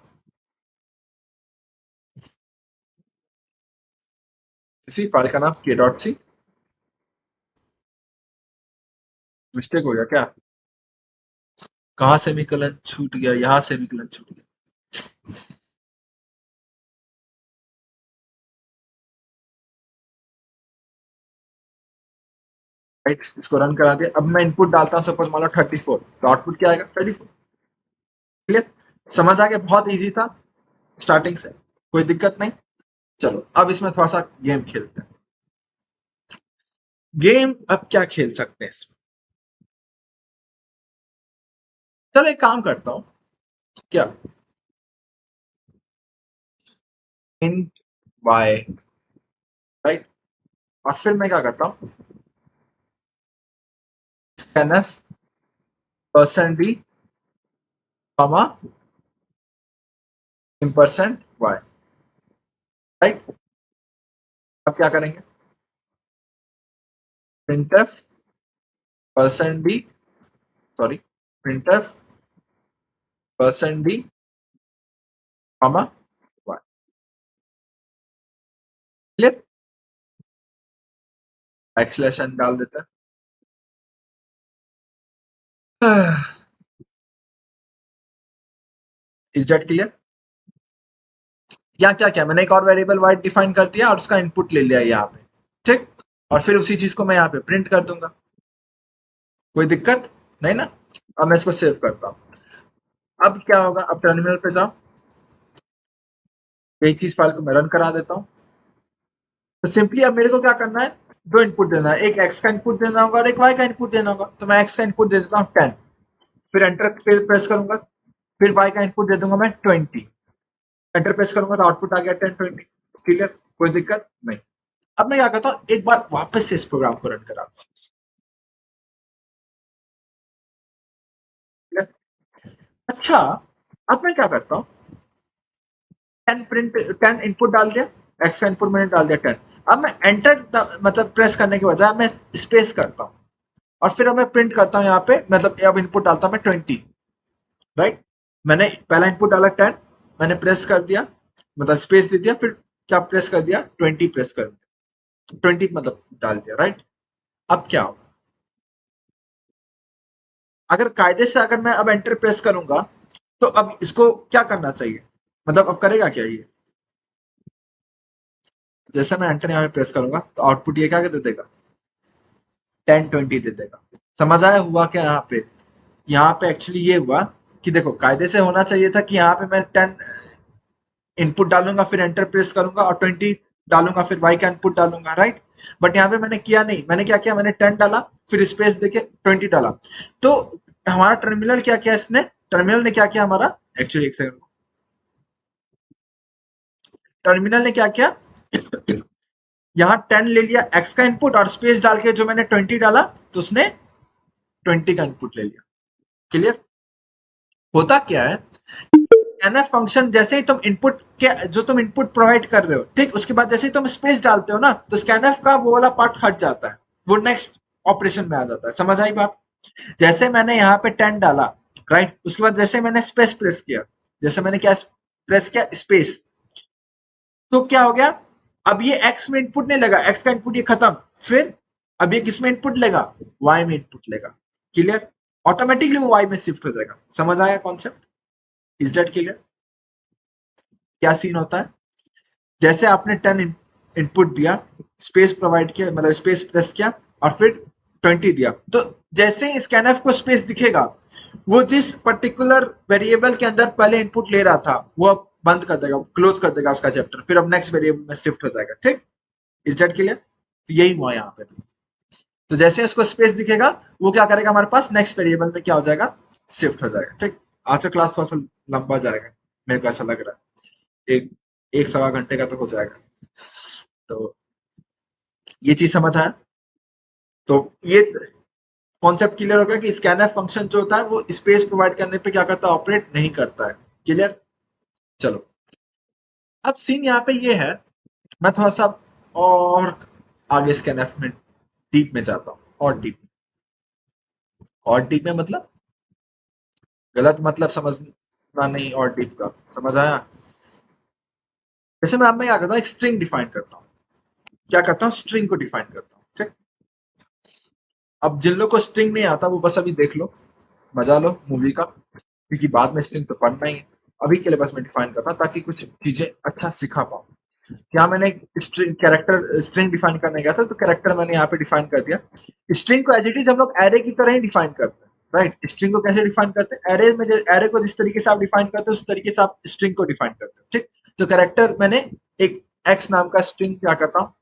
इसी फाइल का नाम k.c, मिस्टेक हो गया क्या, कहाँ सेमीकोलन छूट गया, यहाँ सेमीकोलन छूट गया। राइट, इसको रन करा दिया। अब मैं इनपुट डालता हूँ, सपोज मान लो 34, तो आउटपुट क्या आएगा, 34। क्लियर? समझ आ गया, बहुत इजी था स्टार्टिंग से, कोई दिक्कत नहीं। चलो अब इसमें थोड़ा सा गेम खेलते हैं। गेम अब क्या खेल सकते हैं इसमें, चलो एक काम करता हूँ, क्या, इंट वाई, राइट। और फिर मैं क्या करता हूँ, scanf %d comma ampersand y, right. अब क्या करेंगे, printf %d, sorry, printf %d comma y, clear, acceleration डाल देते हैं। Is that clear? यहाँ क्या क्या मैंने एक और वेरिएबल वाइट डिफाइन कर दिया और उसका इनपुट ले लिया यहाँ पे, ठीक, और फिर उसी चीज को मैं यहाँ पे प्रिंट कर दूंगा, कोई दिक्कत नहीं ना। अब मैं इसको सेव करता हूँ। अब क्या होगा, अब टर्मिनल पे जाओ, यही चीज फाइल को मैं रन करा देता हूँ। तो सिंपली अब मेरे को क्या करना है, दो इनपुट देना है, एक एक्स का इनपुट देना होगा और एक वाई का इनपुट देना होगा। तो मैं एक्स का इनपुट दे देता हूँ 10, फिर एंटर प्रेस करूंगा, फिर वाई का इनपुट दे दूंगा मैं 20, एंटर प्रेस करूंगा तो आउटपुट आ गया 10 20, क्लियर, कोई दिक्कत नहीं। अब मैं क्या करता हूँ, एक बार वापस से इस प्रोग्राम को रन करा, अच्छा अब मैं क्या करता हूँ, 10 इनपुट डाल दिया, एक्स का इनपुट मैंने डाल दिया 10। अब मैं एंटर मतलब प्रेस करने के बजाय मैं स्पेस करता हूँ और फिर अब मैं प्रिंट करता हूँ यहाँ पे, मतलब अब इनपुट डालता हूँ मैं 20, राइट। मैंने पहला इनपुट डाला 10, मैंने प्रेस कर दिया, मतलब स्पेस दे दिया, फिर क्या प्रेस कर दिया, 20 प्रेस कर दिया, 20 मतलब डाल दिया, राइट। अब क्या होगा, अगर कायदे से अगर मैं अब एंटर प्रेस करूंगा तो अब इसको क्या करना चाहिए, मतलब अब करेगा क्या ये, जैसे मैं एंटर यहाँ पे प्रेस करूंगा तो आउटपुट ये क्या दे देगा, 10 20 दे देगा। समझ आया हुआ क्या यहाँ पे एक्चुअली ये हुआ कि देखो कायदे से होना चाहिए था कि यहाँ पे मैं 10 इनपुट डालूंगा, फिर एंटर प्रेस करूंगा और 20 डालूंगा, फिर वाई का इनपुट डालूंगा, राइट। बट यहाँ पे मैंने किया नहीं, मैंने क्या किया, मैंने 10 डाला, फिर स्पेस देके 20 डाला। तो हमारा टर्मिनल क्या किया, इसने टर्मिनल ने क्या किया हमारा, एक्चुअली एक सेकंड, टर्मिनल ने क्या किया, यहाँ 10 ले लिया एक्स का इनपुट और स्पेस डाल के जो मैंने 20 डाला तो उसने 20 का इनपुट ले लिया, क्लियर। होता क्या है, एनएफ फंक्शन जैसे ही तुम इनपुट के जो तुम इनपुट प्रोवाइड कर रहे हो, ठीक, उसके बाद जैसे ही तुम स्पेस डालते हो ना तो स्कैनएफ का वो वाला पार्ट हट जाता है, वो नेक्स्ट ऑपरेशन में आ जाता है। समझ आई बात? जैसे मैंने यहाँ पे 10 डाला, राइट, उसके बाद जैसे मैंने स्पेस प्रेस किया, जैसे मैंने क्या प्रेस किया, स्पेस, तो क्या हो गया, अब ये एक्स में इनपुट नहीं लगा, एक्स का इनपुट ये खत्म, फिर अब ये किस में इनपुट लेगा, वाई में इनपुट लेगा, क्लियर, ऑटोमेटिकली वो वाई में शिफ्ट हो जाएगा। समझ आया कॉन्सेप्ट? Is that clear? क्या सीन होता है, जैसे आपने 10 इनपुट दिया, स्पेस प्रोवाइड किया, मतलब स्पेस प्रेस किया और फिर 20 दिया, तो जैसे ही स्कैनफ को स्पेस दिखेगा, वो जिस पर्टिकुलर वेरिएबल के अंदर पहले इनपुट ले रहा था वो अब बंद कर देगा, क्लोज कर देगा उसका चैप्टर, फिर अब नेक्स्ट वेरिएबल में शिफ्ट हो जाएगा, ठीक। Is that clear? तो यही हुआ यहाँ पे। तो जैसे उसको स्पेस दिखेगा वो क्या करेगा, हमारे पास नेक्स्ट वेरिएबल में क्या हो जाएगा, शिफ्ट हो जाएगा, ठीक। आज का क्लास थोड़ा सा लंबा जाएगा, मेरे को ऐसा लग रहा है, एक एक सवा घंटे का तो हो जाएगा। तो ये चीज समझ आया, तो ये कॉन्सेप्ट क्लियर हो गया कि स्कैनफ फंक्शन जो होता है वो स्पेस प्रोवाइड करने पे क्या करता है, ऑपरेट नहीं करता है, क्लियर। चलो अब सीन यहाँ पे ये है, मैं थोड़ा सा और आगे स्कैनफ में डीप में जाता हूँ, और डीप, और डीप में मतलब गलत मतलब समझना नहीं, और डीप का समझ आया। जैसे मैं अब मैं क्या करता हूँ, एक स्ट्रिंग डिफाइन करता हूँ, क्या करता हूँ, स्ट्रिंग को डिफाइन करता हूँ, ठीक। अब जिन लोग को स्ट्रिंग नहीं आता वो बस अभी देख लो, मजा लो मूवी का, क्योंकि बाद में स्ट्रिंग तो पढ़ना ही है। अभी के लिए बस मैं डिफाइन कर रहा हूँ ताकि कुछ चीजें अच्छा सिखा पाऊँ। यहाँ मैंने स्ट्रिंग कैरेक्टर स्ट्रिंग डिफाइन करने गया था, तो कैरेक्टर मैंने यहाँ पे डिफाइन कर दिया। स्ट्रिंग को एज इट इज हम लोग एरे की तरह ही डिफाइन करते हैं, राइट। स्ट्रिंग को कैसे डिफाइन करते हैं, एरे में एरे को जिस तरीके से आप डिफाइन करते हो उस तरीके से आप स्ट्रिंग को डिफाइन करते हो, ठीक। तो कैरेक्टर मैंने एक एक्स नाम का स्ट्रिंग क्या करता हूँ,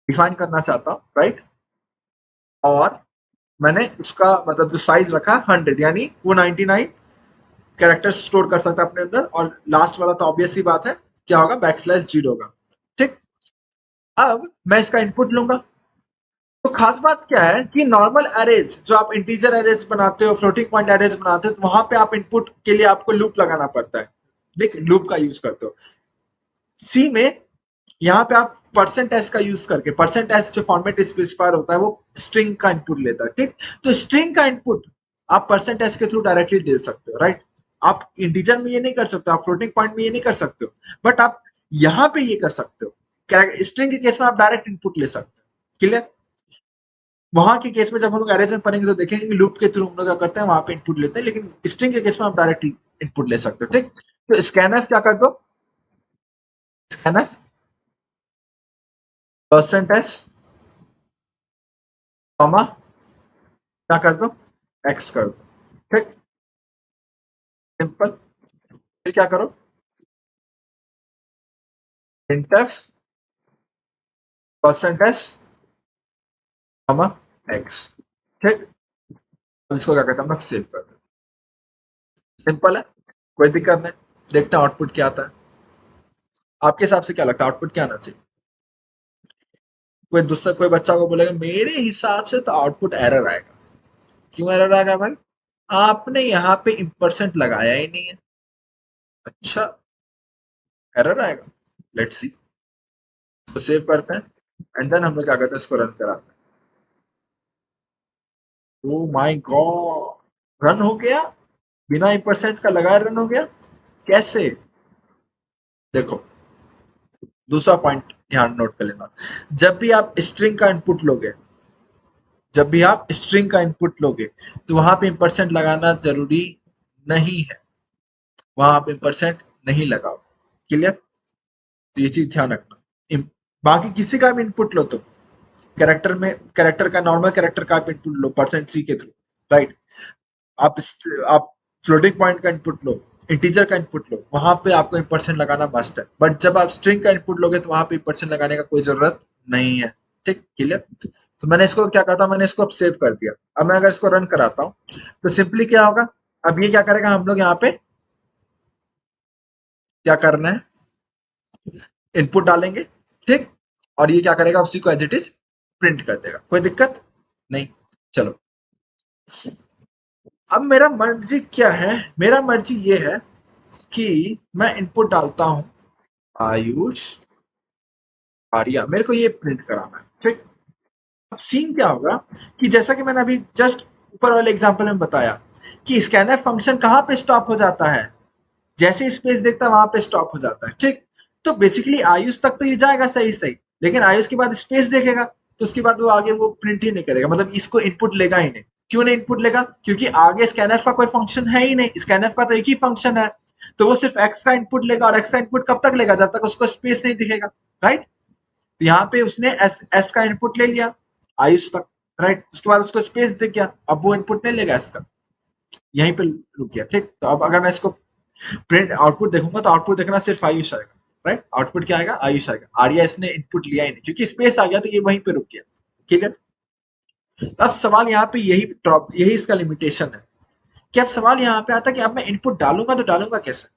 डिफाइन करना चाहता हूँ, राइट। और मैंने उसका मतलब जो साइज रखा 100, यानी वो 99 कैरेक्टर्स स्टोर कर सकता है अपने अंदर, और लास्ट वाला तो ऑब्वियस सी बात है क्या होगा, \0 होगा, ठीक। अब मैं इसका इनपुट लूंगा, तो खास बात क्या है कि नॉर्मल अरेज जो आप इंटीजर अरेज बनाते हो, फ्लोटिंग पॉइंट अरेज बनाते हो, तो वहां पे आप इनपुट के लिए आपको लूप लगाना पड़ता है, ठीक, लूप का यूज करते हो। सी में यहाँ पे आप परसेंट एस का यूज करके, परसेंट एस जो फॉर्मेट स्पेसिफायर होता है वो स्ट्रिंग का इनपुट लेता है, ठीक। तो स्ट्रिंग का इनपुट आप परसेंट एस के थ्रू डायरेक्टली दे सकते हो, राइट। आप इंटीजर में ये नहीं कर सकते, आप फ्लोटिंग पॉइंट में ये नहीं कर सकते हो, बट आप यहाँ पे ये कर सकते हो। स्ट्रिंग के केस में आप डायरेक्ट इनपुट ले सकते हो, क्लियर। वहां के केस में जब हम लोग अरेज में पढ़ेंगे तो देखेंगे कि लूप के थ्रू हम लोग क्या करते हैं, वहां पे इनपुट लेते हैं, लेकिन स्ट्रिंग के केस में आप डायरेक्ट इनपुट ले सकते हो, ठीक। तो स्कैनफ क्या कर दो, स्कैनफ परसेंट एस कॉमा क्या कर दो, एक्स कर दो, ठीक। सिंपल। फिर क्या करो, printf percent S comma x, ठीक। अब इसको क्या करते हैं हम लोग, सेव कर दो। सिंपल है, कोई दिक्कत नहीं। देखते हैं आउटपुट क्या आता है। आपके हिसाब से क्या लगता है आउटपुट क्या आना चाहिए? कोई दूसरा कोई बच्चा को बोलेगा मेरे हिसाब से तो आउटपुट एरर आएगा। क्यों एरर आएगा भाई? आपने यहाँ पे इम्परसेंट लगाया ही नहीं है। अच्छा, एरर आएगा। Let's see. तो सेव करते हैं एंड देन हम लोग क्या करते हैं, इसको रन कराते हैं। ओ माय गॉड, रन हो गया, बिना इम्परसेंट का लगाए रन हो गया। कैसे? देखो, दूसरा पॉइंट ध्यान नोट कर लेना। जब भी आप स्ट्रिंग का इनपुट लोगे, जब भी आप स्ट्रिंग का इनपुट लोगे, तो वहां पे इम्परसेंट लगाना जरूरी नहीं है, वहां आप इम्परसेंट नहीं लगाओ, क्लियर। तो ये चीज ध्यान रखना। बाकी किसी का भी इनपुट लो तो कैरेक्टर में, कैरेक्टर का नॉर्मल कैरेक्टर का आप इनपुट लो परसेंट सी के थ्रू, राइट। आप आप फ्लोटिंग पॉइंट का इनपुट लो, इंटीजर का इनपुट लो, वहां पे आपको परसेंट लगाना मस्ट है। बट जब आप स्ट्रिंग का इनपुट लोगे तो वहां पे परसेंट लगाने का कोई जरूरत नहीं है, ठीक, क्लियर। तो मैंने इसको क्या कहा था, मैंने इसको अब सेव कर दिया। अब मैं अगर इसको रन कराता हूँ तो सिंपली क्या होगा, अब ये क्या करेगा, हम लोग यहाँ पे क्या करना है, इनपुट डालेंगे, ठीक। और ये क्या करेगा, उसी को एज इट इज प्रिंट कर देगा, कोई दिक्कत नहीं। चलो, अब मेरा मर्जी क्या है, मेरा मर्जी ये है कि मैं इनपुट डालता हूं आयुष आर्या, मेरे को ये प्रिंट कराना है, ठीक। अब सीन क्या होगा कि जैसा कि मैंने अभी जस्ट ऊपर वाले एग्जांपल में बताया कि स्कैनर फंक्शन कहां पे स्टॉप हो जाता है, जैसे स्पेस देखता है वहां पे स्टॉप हो जाता है, ठीक। तो बेसिकली आयुष तक तो ये जाएगा सही सही, लेकिन आयुष के बाद स्पेस देखेगा तो उसके बाद वो आगे वो प्रिंट ही नहीं करेगा, मतलब इसको इनपुट लेगा ही नहीं। क्यों नहीं इनपुट लेगा? क्योंकि आगे स्कैनफ का कोई फंक्शन है ही नहीं, स्कैनफ का तो एक ही फंक्शन है। तो वो सिर्फ एक्स का इनपुट लेगा, और एक्स का इनपुट कब तक लेगा, जब तक उसको स्पेस नहीं दिखेगा, राइट। तो यहाँ पे उसने एस एस का इनपुट ले लिया आयुष तक, राइट। उसके बाद उसको स्पेस दिख गया, अब वो इनपुट नहीं लेगा इसका, यहीं पे रुक गया, ठीक। तो अब अगर मैं इसको प्रिंट आउटपुट देखूंगा तो आउटपुट देखना सिर्फ आयुष आएगा, राइट। आउटपुट क्या आएगा, आयुष आएगा, आर्या इसने इनपुट लिया ही नहीं क्योंकि स्पेस आ गया तो ये वहीं पे रुक गया, ठीक है। अब सवाल यहाँ पे यही ड्रॉप, यही इसका लिमिटेशन है कि अब सवाल यहाँ पे आता है कि अब मैं इनपुट डालूंगा तो डालूंगा कैसे,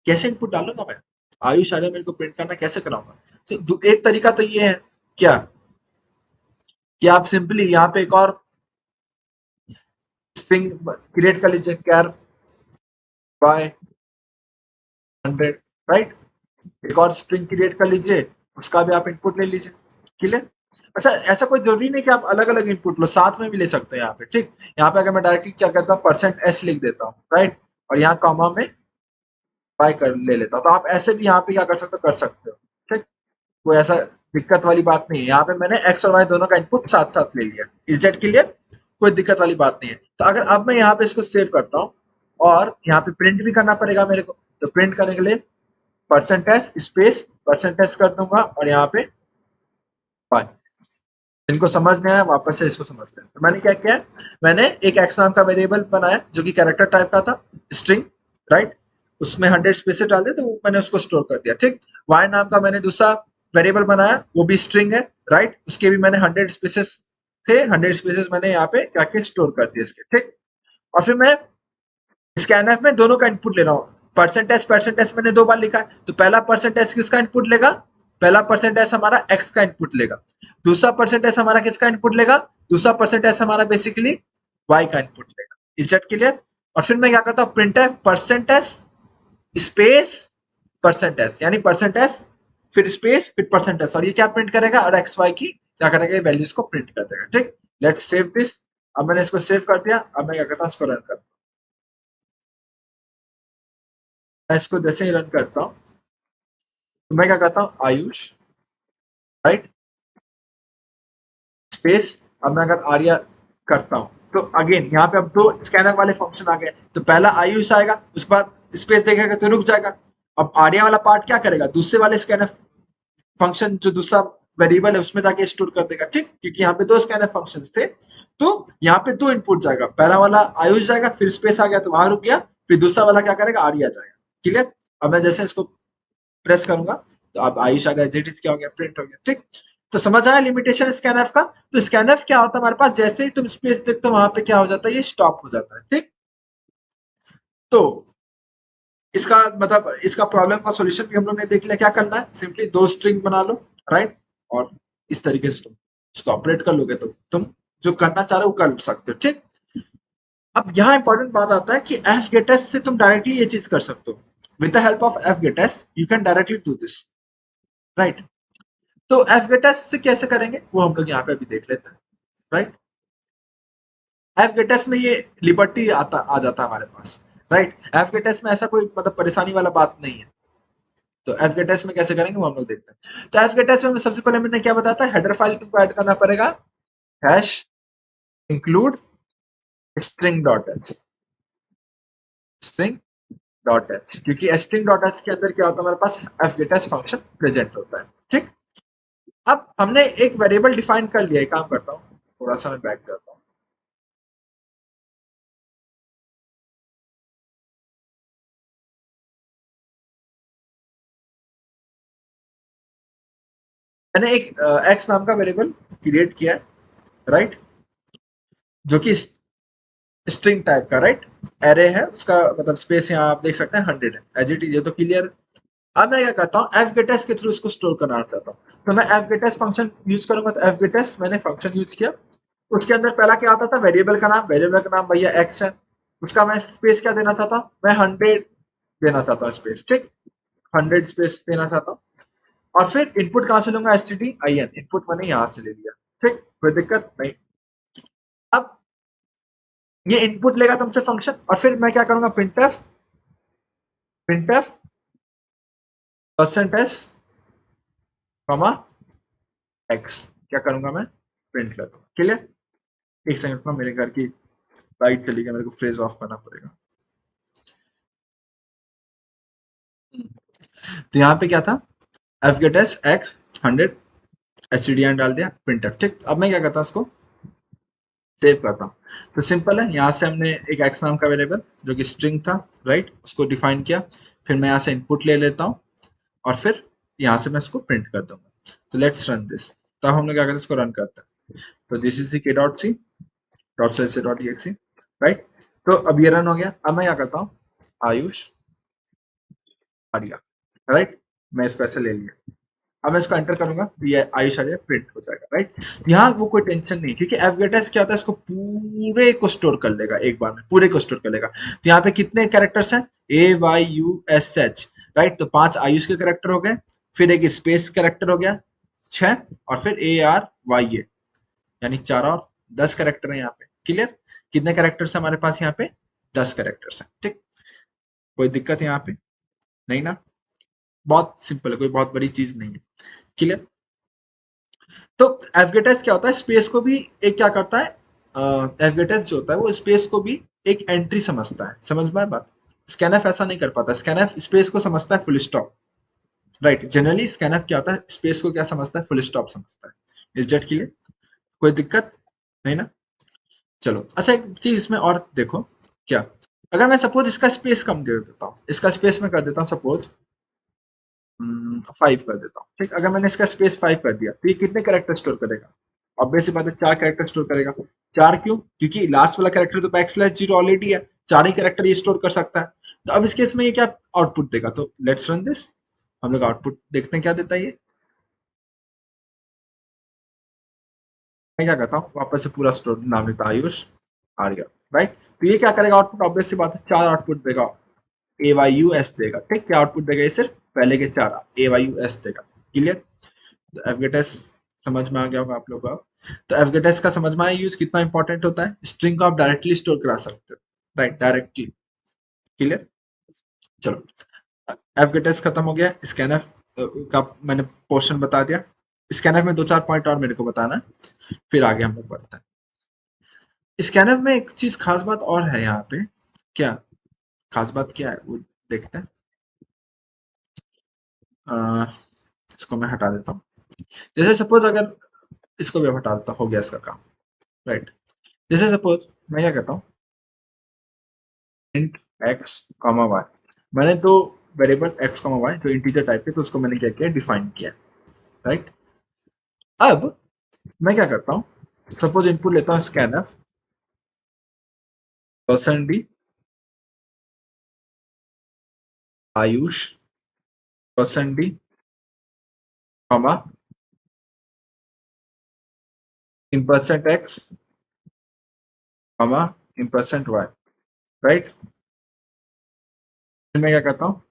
कैसे इनपुट डालूंगा मैं, आयुष आर्या मेरे को प्रिंट करना कैसे कराऊंगा। तो एक तरीका तो ये है क्या, कि आप सिंपली यहाँ पे एक और स्ट्रिंग क्रिएट कर लीजिए, कैर बाय 100, राइट। एक और स्ट्रिंग क्रिएट कर लीजिए, उसका भी आप इनपुट ले लीजिए, क्लियर। अच्छा, ऐसा कोई जरूरी नहीं कि आप अलग अलग इनपुट लो, साथ में भी ले सकते हैं यहाँ पे, ठीक। यहाँ पे अगर मैं डायरेक्टली क्या करता हूँ, परसेंट एस लिख देता हूँ, राइट, और यहाँ कॉमा में बाय कर ले लेता हूँ, तो आप ऐसे भी यहाँ पे क्या कर सकते हो, कर सकते हो, ठीक। कोई ऐसा दिक्कत वाली बात नहीं है, यहाँ पे मैंने एक्स और वाई दोनों का इनपुट साथ साथ ले लिया, इज दैट क्लियर? कोई दिक्कत वाली बात नहीं है। तो अगर अब मैं यहाँ पे इसको सेव करता हूँ और यहाँ पे प्रिंट भी करना पड़ेगा मेरे को, तो प्रिंट करने के लिए percent S space percent S कर दूंगा और यहाँ पे बाय। इनको समझ नहीं आया, वापस से इसको समझते हैं। तो मैंने क्या किया, मैंने एक एक्स नाम का वेरिएबल बनाया जो कि कैरेक्टर टाइप का था, स्ट्रिंग, राइट। उसमें 100 स्पेसेस डाल दिए तो मैंने उसको स्टोर कर दिया, ठीक। वाई नाम का मैंने दूसरा वेरिएबल बनाया, वो भी स्ट्रिंग है, राइट। उसके भी मैंने 100 स्पेसेस थे, 100 स्पेसेस मैंने यहाँ पे क्या क्या स्टोर कर दिया इसके, ठीक। और फिर मैं स्कैनफ में दोनों का इनपुट ले रहा हूँ, परसेंट एस मैंने दो बार लिखा है, तो पहला परसेंट एस किसका इनपुट लेगा, पहला परसेंट एस हमारा एक्स का इनपुट लेगा, दूसरा परसेंट एस हमारा किसका इनपुट लेगा, दूसरा परसेंट एस हमारा बेसिकली वाई का इनपुट लेगा, इज दैट क्लियर। और फिर मैं क्या करता हूँ, print F percent S space percent S, यानी परसेंट एस फिर स्पेस फिर परसेंटेज, और ये क्या प्रिंट करेगा, और एक्स वाई की क्या करेगा, वैल्यूज को प्रिंट कर देगा। ठीक, लेट्स सेव दिस। अब मैंने इसको सेव कर दिया, अब मैं क्या करता हूँ, इसको रन करता हूँ। मैं इसको जैसे ही रन करता हूँ तो मैं क्या करता हूँ, आयुष, राइट, स्पेस। अब मैं अगर आर्या करता हूँ तो अगेन यहाँ पे अब दो स्कैनर वाले फंक्शन आ गए। तो पहला आयुष आएगा, उसके बाद स्पेस देखेगा तो रुक जाएगा। अब आर्या वाला पार्ट क्या करेगा, दूसरे वाले स्कैनर फंक्शन जो दूसरा वेरिएबल है उसमें जाके स्टोर कर देगा। ठीक, क्योंकि यहाँ पे दो स्कैनर फंक्शंस थे, तो यहाँ पे दो इनपुट जाएगा, पहला वाला आयुष जाएगा, फिर स्पेस आ गया तो वहां रुक गया, फिर दूसरा वाला क्या करेगा, आर्या जाएगा। क्लियर। अब मैं जैसे इसको प्रेस करूंगा तो अब आयुष आ गया, जेटिस क्या हो गया, प्रिंट हो गया। ठीक, तो समझ आया लिमिटेशन स्कैनएफ का। तो स्कैनएफ क्या होता है हमारे पास, जैसे ही तुम स्पेस देखते हो वहां पे क्या हो जाता है, ये स्टॉप हो जाता है। ठीक, तो इसका मतलब इसका प्रॉब्लम का सॉल्यूशन भी हम लोग ने देख लिया। क्या करना है, सिंपली दो स्ट्रिंग बना लो, राइट, और इस तरीके से तुम इसको ऑपरेट कर लोगे तो तुम जो करना चाह रहे हो कर सकते हो। ठीक, अब यहाँ इंपॉर्टेंट बात आता है कि एफ गेटस से तुम डायरेक्टली ये चीज कर सकते हो। With the help of F gates you can directly do this, right. तो एफ गेटस से कैसे करेंगे वो हम लोग यहाँ पे अभी देख लेते हैं, राइट। एफ गेटस में ये लिबर्टी आता आ जाता है हमारे पास, राइट। एफ गेटस में ऐसा कोई मतलब परेशानी वाला बात नहीं है। तो एफ गेटस में कैसे करेंगे वो हम लोग देखते हैं। तो एफ गेटस में सबसे पहले मैंने क्या बताया था, हेडर फाइल तुमको ऐड करना पड़ेगा, hash include string dot H, string dot H, क्योंकि स्ट्रिंग डॉट एच के अंदर क्या होता है, हमारे पास एफ गेटस फंक्शन प्रेजेंट होता है। ठीक, अब हमने एक वेरिएबल डिफाइन कर लिया है, काम करता हूँ, थोड़ा सा मैं बैक जाता हूँ। मैंने एक एक्स नाम का वेरिएबल क्रिएट किया है, राइट, जो कि स्ट्रिंग टाइप का, राइट, एरे है, उसका मतलब स्पेस यहाँ आप देख सकते हैं 100 है, एज इट इज, ये तो क्लियर। अब मैं क्या करता हूँ, एफ गेटस के थ्रू इसको स्टोर करना चाहता हूँ, तो मैं एफ गेटस फंक्शन यूज करूंगा। तो एफ गेटस मैंने फंक्शन यूज किया, उसके अंदर पहला क्या आता था, वेरिएबल का नाम, वेरिएबल का नाम भैया एक्स है, उसका मैं स्पेस क्या देना चाहता हूँ, मैं 100 देना चाहता हूँ स्पेस। ठीक, 100 स्पेस देना चाहता हूँ। और फिर इनपुट कहाँ से लूंगा, S T D I N, input मैंने यहाँ से ले लिया। ठीक, कोई दिक्कत नहीं। अब ये इनपुट लेगा तुमसे फंक्शन, और फिर मैं क्या करूंगा, printf, printf percent S comma x, क्या करूंगा मैं, प्रिंट कर दूंगा। क्लियर। एक सेकंड में, मेरे घर की लाइट चली गई, मेरे को फ्रेज ऑफ करना पड़ेगा। तो यहाँ पे क्या था, fgets x 100 S T D N डाल दिया, प्रिंट एफ। ठीक, अब मैं क्या करता हूँ, इसको सेव करता हूँ। तो सिंपल है, यहाँ से हमने एक एक्स नाम का वेरिएबल जो कि स्ट्रिंग था, राइट, उसको डिफाइन किया। फिर मैं यहाँ से इनपुट ले लेता हूँ, और फिर यहाँ से मैं इसको प्रिंट कर दूंगा। तो लेट्स रन दिस। तब हम लोग क्या करते हैं, इसको रन करते हैं। तो दिस इज के डॉट सी डॉट से डॉट एक्सी, राइट। तो अब ये रन हो गया। अब मैं क्या करता हूँ, आयुष आर्या, राइट, मैं इसको ऐसे ले लिया। अब मैं इसको एंटर करूंगा तो ये आयुष आर्या प्रिंट हो जाएगा, राइट। यहाँ वो कोई टेंशन नहीं, क्योंकि एफगेटस क्या होता है, इसको पूरे को स्टोर कर लेगा, एक बार में पूरे को स्टोर कर लेगा। तो यहाँ पे कितने कैरेक्टर्स हैं, A Y U S H, right. तो 5 आयुष के कैरेक्टर हो गए, फिर एक स्पेस कैरेक्टर हो गया 6, और फिर ए आर वाई ए, यानी 4 और 10 कैरेक्टर है यहाँ पे। क्लियर। कितने कैरेक्टर्स हमारे पास यहाँ पे, 10 कैरेक्टर्स हैं। ठीक, कोई दिक्कत यहाँ पे नहीं ना, बहुत सिंपल है, कोई बहुत बड़ी चीज नहीं है। क्लियर। तो एफगेटस क्या होता है, स्पेस को भी एक क्या करता है, एफगेटस जो होता है वो स्पेस को भी एक एंट्री समझता है। समझ में आया बात। स्कैनफ ऐसा नहीं कर पाता, स्कैनफ स्पेस को समझता है full stop, right. Generally scanf क्या होता है, स्पेस को क्या समझता है, फुल स्टॉप समझता है। इज डेट क्लियर, कोई दिक्कत नहीं ना। चलो, अच्छा एक चीज इसमें और देखो, क्या, अगर मैं सपोज इसका स्पेस कम दे देता हूँ, इसका स्पेस में कर देता हूँ सपोज 5 कर देता हूँ। ठीक, अगर मैंने इसका स्पेस 5 कर दिया तो ये कितने कैरेक्टर स्टोर करेगा, ऑब्वियस सी बात है 4 कैरेक्टर स्टोर करेगा। 4 क्यों, क्योंकि लास्ट वाला कैरेक्टर तो बैकस्लैश 0 ऑलरेडी है, 4 ही कैरेक्टर ये स्टोर कर सकता है। तो अब इस केस में ये क्या आउटपुट देगा, तो लेट्स रन दिस। हम लोग आउटपुट देखते हैं क्या देता है ये। मैं क्या करता हूँ, वापस से पूरा स्टोर नाम लेता हूँ, आयुष आर्या, राइट। तो ये क्या करेगा, आउटपुट ऑब्वियस सी बात है 4 आउटपुट देगा, ए वाई यू एस देगा। ठीक, क्या आउटपुट देगा ये, सिर्फ पहले के 4 ए वाई यू एस देगा। क्लियर? तो एफगेटस समझ में आ गया होगा आप लोग को। तो एफगेटस का समझ में आया यूज कितना इंपॉर्टेंट होता है। स्ट्रिंग को आप डायरेक्टली स्टोर करा सकते हो, राइट, डायरेक्टली। क्लियर? चलो, एफगेटस खत्म हो गया। स्कैनफ का मैंने पोर्शन बता दिया। स्कैनफ में दो चार पॉइंट और मेरे को बताना है, फिर आगे हम लोग बढ़ते हैं। स्कैनफ में एक चीज खास बात और है यहाँ पे। क्या खास बात क्या है वो देखते हैं। अ, इसको मैं हटा देता हूँ। जैसे सपोज अगर इसको भी हटा देता, हो गया इसका काम, राइट। जैसे सपोज मैं क्या कहता हूँ, इंट एक्स कॉमा वाई, मैंने तो वेरिएबल एक्स कॉमा वाई जो इंटीजर टाइप है, तो उसको मैंने क्या किया, डिफाइन किया, राइट। अब मैं क्या करता हूँ, सपोज इनपुट लेता हूँ scanf percent d Ayush percent d comma ampersand x comma ampersand y, right. फिर मैं क्या करता हूँ,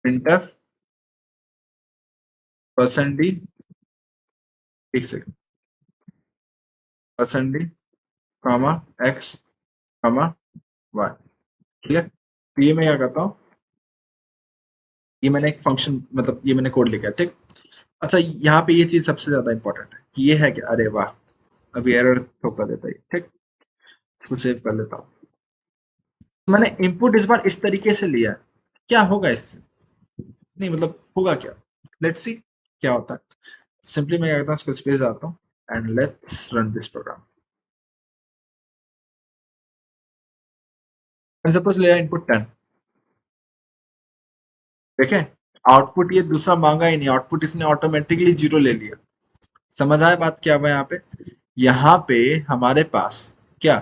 printf पर्सन डी, एक second, percent d comma x comma y, ठीक है। तो ये मैं क्या करता हूँ, ये मैंने एक फंक्शन, मतलब ये मैंने कोड लिखा है, ठीक। अच्छा, यहाँ पे ये चीज सबसे ज्यादा इंपॉर्टेंट है कि ये है कि अरे वाह, अभी एरर थ्रो कर देता है, ठीक। इसको सेव कर लेता हूँ। मैंने इनपुट इस बार इस तरीके से लिया है, क्या होगा इससे, नहीं मतलब होगा क्या, लेट्स सी क्या होता है। सिंपली मैं क्या करता हूँ, इसको स्पेस आता हूँ and let's run this program. मैंने सपोज लिया इनपुट 10, देखें आउटपुट ये दूसरा मांगा ही नहीं, आउटपुट इसने ऑटोमेटिकली जीरो ले लिया। समझ आया बात क्या हुआ यहाँ पे। यहाँ पे हमारे पास क्या,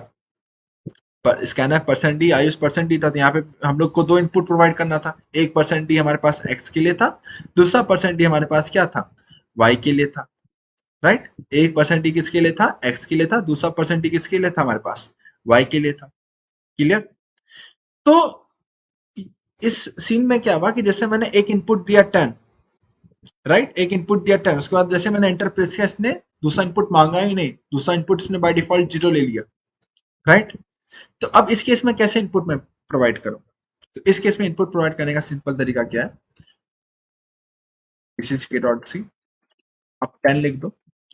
scanner percent D Ayush percent D था, तो यहाँ पे हम लोग को दो इनपुट प्रोवाइड करना था। एक परसेंट डी हमारे पास एक्स के लिए था, दूसरा परसेंट डी हमारे पास क्या था, वाई के लिए था, राइट। एक परसेंट डी किसके लिए था, एक्स के लिए था, दूसरा परसेंट डी किसके लिए था हमारे पास, वाई के लिए था। क्लियर? तो इस सीन में क्या हुआ कि जैसे मैंने एक इनपुट दिया 10, राइट, एक इनपुट दिया 10, उसके बाद जैसे मैंने एंटर प्रेस किया, इसने दूसरा इनपुट मांगा ही नहीं, दूसरा इनपुट इसने बाय डिफॉल्ट जीरो ले लिया, राइट। तो अब इस केस में कैसे इनपुट में प्रोवाइड करूं, तो इस केस में इनपुट प्रोवाइड करने का सिंपल तरीका क्या है, दिस इज के डॉट सी, आप 10 लिख दो,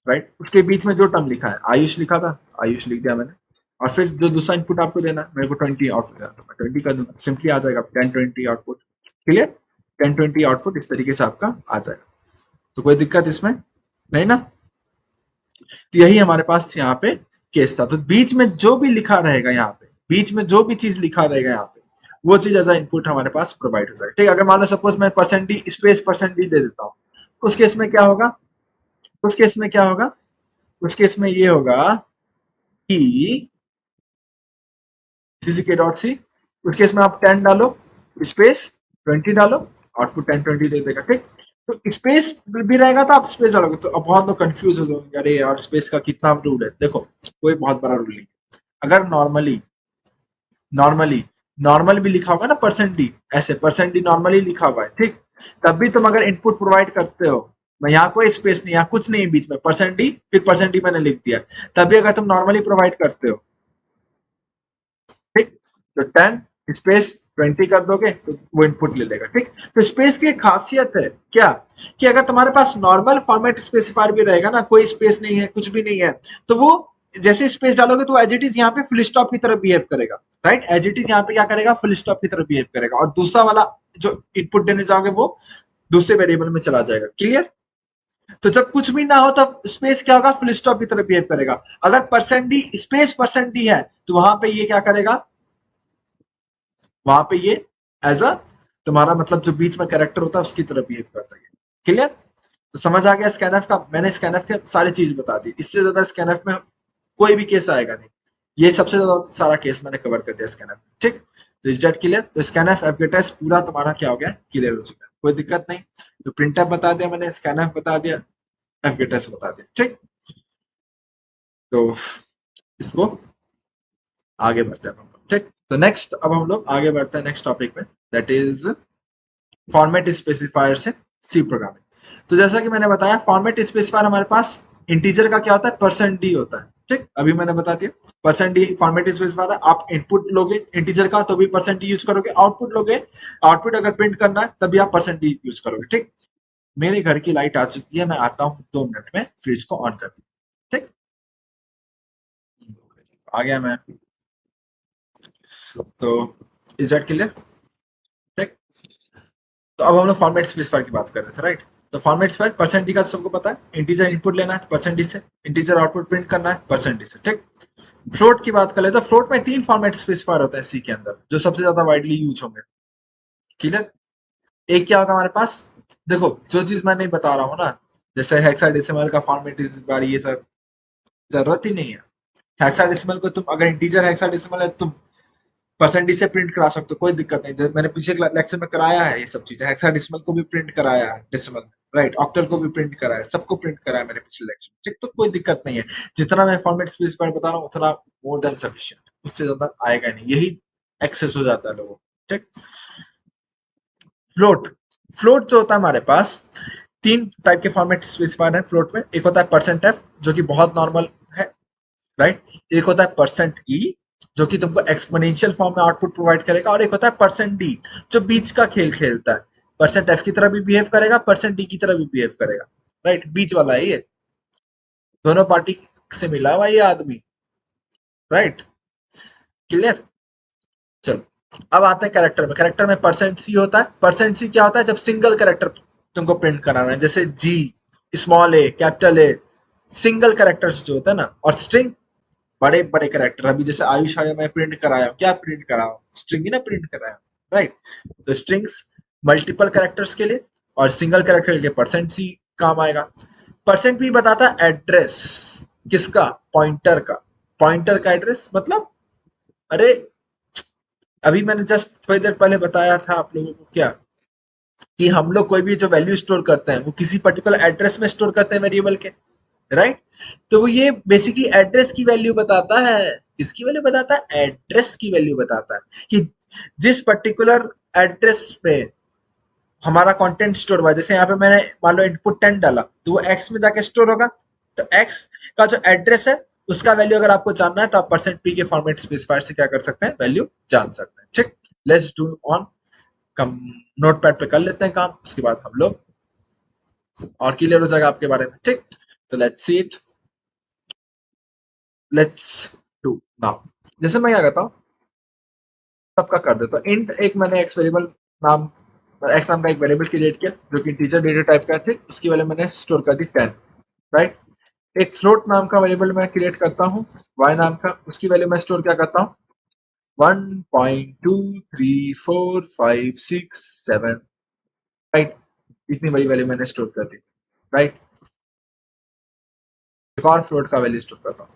राइट। उसके बीच में जो टर्म लिखा है आयुष लिखा था, आयुष लिख दिया मैंने, और फिर जो दूसरा इनपुट आपको देना है, मेरे को 20 आउटपुट देना, तो मैं 20 कर दूंगा, सिंपली आ जाएगा 10 20 आउटपुट। क्लियर? 10 20 आउटपुट इस तरीके से आपका आ जाएगा। तो कोई दिक्कत इसमें नहीं ना। तो यही हमारे पास यहाँ पे केस था। तो बीच में जो भी लिखा रहेगा यहाँ पे, बीच में जो भी चीज लिखा रहेगा यहाँ पे, वो चीज एज अ इनपुट हमारे पास प्रोवाइड हो जाएगा, ठीक है। अगर मान लो सपोज मैं percent d space percent d दे देता हूँ, उस केस में क्या होगा, उस केस में क्या होगा, उस केस में ये होगा कि सी के डॉट सी, उस केस में आप 10 डालो स्पेस 20 डालो, आउटपुट 10 20 दे देगा, ठीक। तो स्पेस भी रहेगा तो आप स्पेस डालोगे, तो अब बहुत लोग कंफ्यूज हो जाएंगे, अरे यार स्पेस का कितना रूल है। देखो कोई बहुत बड़ा रूल नहीं, अगर नॉर्मली नॉर्मली नॉर्मल भी लिखा होगा ना परसेंट डी, ऐसे परसेंट डी नॉर्मली लिखा हुआ है, ठीक। तब भी तुम अगर इनपुट प्रोवाइड करते हो, मैं यहाँ कोई स्पेस नहीं, यहाँ कुछ नहीं बीच में, परसेंट डी फिर परसेंट डी मैंने लिख दिया, तभी अगर तुम नॉर्मली प्रोवाइड करते हो, ठीक, तो 10 स्पेस 20 कर दोगे तो वो इनपुट ले लेगा, ठीक। तो स्पेस की एक खासियत है क्या, कि अगर तुम्हारे पास नॉर्मल फॉर्मेट स्पेसिफायर भी रहेगा ना, कोई स्पेस नहीं है कुछ भी नहीं है, तो वो जैसे स्पेस डालोगे तो एज इट इज यहाँ पे फुल स्टॉप की तरह बिहेव करेगा, राइट। एज इट इज यहाँ पे क्या करेगा, फुल स्टॉप की तरह बिहेव करेगा, और दूसरा वाला जो इनपुट देने जाओगे वो दूसरे वेरिएबल में चला जाएगा। क्लियर? तो जब कुछ भी ना हो तब स्पेस क्या होगा, फुल स्टॉप की तरह बिहेव करेगा। अगर percent d space percent D है, तो वहां पे ये क्या करेगा, वहां पे ये एज अ तुम्हारा मतलब जो बीच में कैरेक्टर होता है उसकी तरह बिहेव करता है। क्लियर? तो समझ आ गया स्कैनफ का, मैंने स्कैनफ के सारी चीज बता दी, इससे ज्यादा स्कैनफ में कोई भी केस आएगा नहीं, ये सबसे ज्यादा सारा केस मैंने कवर कर दिया स्कैनफ, ठीक। तो इज डेट क्लियर? तो स्कैनफ एफगेटस पूरा तुम्हारा क्या हो गया, क्लियर हो चुका है, कोई दिक्कत नहीं। तो प्रिंटअप बता दिया मैंने, स्कैनफ बता दिया, एफगेटस बता दिया, ठीक। तो इसको आगे बढ़ते हैं हम लोग, ठीक। तो नेक्स्ट अब हम लोग आगे बढ़ते हैं नेक्स्ट टॉपिक में, दैट इज फॉर्मेट स्पेसिफायर से सी प्रोग्रामिंग। तो जैसा कि मैंने बताया, फॉर्मेट स्पेसिफायर हमारे पास इंटीजर का क्या होता है, परसेंट डी होता है। ठीक, अभी मैंने बता दिया परसेंट डी फॉर्मेट स्पेसिफायर है। आप इनपुट लोगे इंटीजर का तो भी परसेंट डी यूज करोगे, आउटपुट लोगे, आउटपुट अगर प्रिंट करना है तभी आप परसेंट डी यूज करोगे। ठीक, मेरे घर की लाइट आ चुकी है, मैं आता हूँ 2 मिनट में, फ्रिज को ऑन कर। ठीक, आ गया मैं। तो इज दैट क्लियर? ठीक, तो अब हम लोग फॉर्मेट स्पेसिफायर की बात कर रहे थे, राइट? तो फॉर्मेट स्पेसिफायर परसेंट डी का तो सबको पता है, इंटीजर इनपुट लेना है तो परसेंट डी से, इंटीजर आउटपुट प्रिंट करना है परसेंट डी से। ठीक, फ्लोट की बात कर ले तो फ्लोट में 3 फॉर्मेट स्पेसिफायर होते हैं सी के अंदर, जो सबसे ज्यादा वाइडली यूज होंगे। क्लियर? एक क्या होगा हमारे पास, देखो जो चीज मैं नहीं बता रहा हूँ ना, जैसे हेक्साडेसिमल का फॉर्मेट स्पेसिफायर, ये सब जरूरत ही नहीं है। हेक्साडेसिमल को तुम अगर इंटीजर हेक्साडेसिमल है, तुम परसेंटेज से प्रिंट करा सकते हो, कोई दिक्कत नहीं। जैसे मैंने पीछे लेक्चर में कराया है ये सब चीजें, हेक्साडेसिमल को भी प्रिंट कराया है, डेसिमल, राइट, ऑक्टल को भी प्रिंट कराया है, सबको प्रिंट कराया है मैंने पिछले लेक्चर में। ठीक, तो कोई दिक्कत नहीं है। जितना मैं फॉर्मेट स्पेसिफायर बता रहा हूँ उतना मोर देन सफिशिएंट, उससे ज्यादा आएगा नहीं, यही एक्सेस हो जाता है लोगों को। ठीक, फ्लोट, फ्लोट जो होता है हमारे पास, 3 टाइप के फॉर्मेट स्पेसिफायर है फ्लोट में। एक होता है परसेंट एफ, जो कि बहुत नॉर्मल है, राइट? एक होता है परसेंट ई, जो कि तुमको एक्सपोनेंशियल फॉर्म में आउटपुट प्रोवाइड करेगा, और एक होता है परसेंट डी, जो बीच का खेल खेलता है। परसेंट एफ की तरह भी बिहेव करेगा, परसेंट डी की तरह भी बिहेव करेगा, राइट? बीच वाला है ये, दोनों पार्टी से मिला हुआ ये आदमी, राइट? क्लियर? चलो अब आते हैं कैरेक्टर में। कैरेक्टर में परसेंट सी होता है। परसेंट सी क्या होता है, जब सिंगल कैरेक्टर तुमको प्रिंट कराना है, जैसे G, small a, capital A, single character जो होता है ना। और स्ट्रिंग, बड़े बड़े कैरेक्टर, अभी जैसे आयुष आर्य मैं प्रिंट कराया हूँ, क्या प्रिंट कराया हूँ, स्ट्रिंग ही ना प्रिंट कराया हूँ, राइट? तो स्ट्रिंग्स मल्टीपल कैरेक्टर्स के लिए, और सिंगल कैरेक्टर के लिए परसेंट सी काम आएगा। परसेंट भी बताता है एड्रेस किसका, पॉइंटर का। पॉइंटर का एड्रेस मतलब, अरे अभी मैंने जस्ट थोड़ी देर पहले बताया था आप लोगों को क्या, कि हम लोग कोई भी जो वैल्यू स्टोर करते हैं वो किसी पर्टिकुलर एड्रेस में स्टोर करते हैं वेरिएबल के, राइट? तो वो ये बेसिकली एड्रेस की वैल्यू बताता है। किसकी वैल्यू बताता है? एड्रेस की वैल्यू बताता है, कि जिस पर्टिकुलर एड्रेस पे हमारा कंटेंट स्टोर हुआ है। जैसे यहाँ पे मैंने मान लो इनपुट 10 डाला, तो वो एक्स में जाके स्टोर होगा। तो एक्स का जो एड्रेस है, उसका वैल्यू अगर आपको जानना है तो आप परसेंट पी के फॉर्मेट स्पेसिफायर से क्या कर सकते हैं, वैल्यू जान सकते हैं। ठीक, let's do on, come note pad पे कर लेते हैं काम, उसके बाद हम लोग और क्लियर हो जाएगा आपके बारे में। ठीक, तो let's see it, let's do now. जैसे मैं क्या करता हूँ, सबका कर देता हूँ इंट, एक मैंने एक्स वेरिएबल नाम, एक्स नाम का एक वेरिएबल क्रिएट किया जो कि इंटीजर डेटा टाइप का है। ठीक, उसकी वैल्यू मैंने स्टोर कर दी 10, राइट? एक फ्लोट नाम का वेरिएबल मैं क्रिएट करता हूँ, वाई नाम का, उसकी वैल्यू मैं स्टोर क्या करता हूँ, 1.23456 7, राइट? इतनी बड़ी वैल्यू मैंने स्टोर कर दी, राइट? एक और फ्लोट का वैल्यू स्टोर करता हूँ।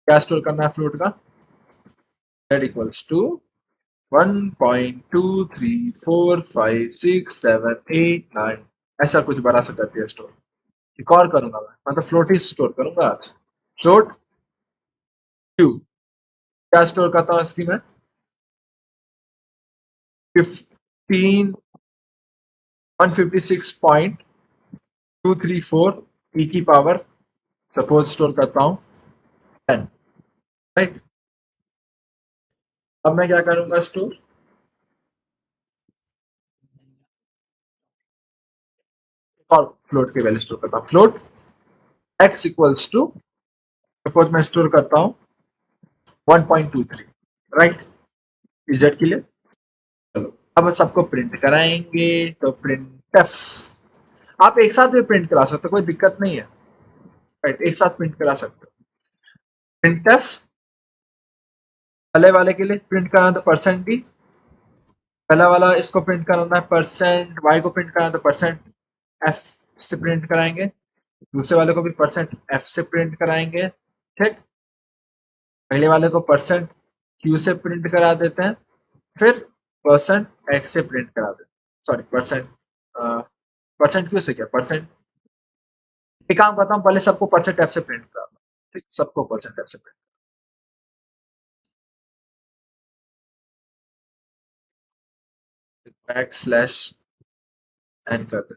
क्या स्टोर करना है फ्लोट का? दैट इक्वल्स टू 1.2345678 ऐसा कुछ बड़ा सा कर दिया स्टोर। एक और करूंगा मैं तो फ्लोट ही स्टोर करूंगा आज। फ्लोट क्यू, क्या स्टोर करता हूँ इसकी मैं, 15 156.234 ई की पावर सपोज स्टोर करता हूँ 10, राइट? अब मैं क्या करूंगा स्टोर, और फ्लोट की वैल्यू स्टोर करता हूँ। Float x equals to, suppose मैं स्टोर करता हूँ 1.23, राइट? Is that clear? चलो अब सबको प्रिंट कराएंगे, तो प्रिंट एफ, आप एक साथ भी प्रिंट करा सकते हो, कोई दिक्कत नहीं है, राइट? एक साथ प्रिंट करा सकते हो। प्रिंट एफ पहले वाले के लिए प्रिंट कराना तो परसेंट डी, पहला वाला इसको प्रिंट कराना है परसेंट वाई को प्रिंट कराना तो परसेंट एफ से प्रिंट कराएंगे, दूसरे वाले को भी परसेंट एफ से प्रिंट कराएंगे। ठीक, पहले वाले को परसेंट क्यू से प्रिंट करा देते हैं, फिर परसेंट एक्स से प्रिंट करा देते हैं, सॉरी परसेंट, परसेंट क्यू से क्या, परसेंट, एक काम करता हूँ पहले सबको परसेंट एफ से प्रिंट कराता हूँ। ठीक, सबको परसेंट एफ से प्रिंट, बैक स्लैश एन कर देते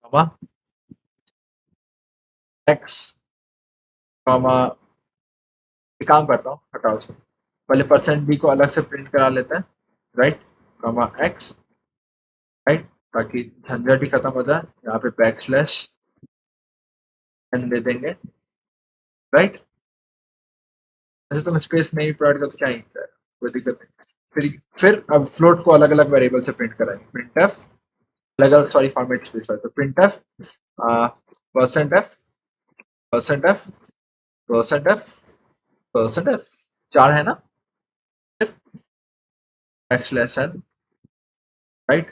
कॉमा एक्स कॉमा, एक काम करता हूँ, हटाओ उसको, पहले परसेंट बी को अलग से प्रिंट करा लेते हैं, राइट, कॉमा एक्स, राइट, ताकि झंझट ही खत्म हो जाए। यहाँ पे बैक स्लैश एन दे देंगे, राइट। ऐसे तो मैं स्पेस नहीं प्रोवाइड कर तो क्या ही जाएगा, कोई दिक्कत नहीं। फिर अब फ्लोट को अलग अलग वेरिएबल से प्रिंट कराएंगे, प्रिंट एफ अलग अलग, सॉरी फॉर्मेट स्पेसिफाई, तो print F percent F percent F percent F percent F, चार है ना, फिर बैक स्लैश एन, राइट,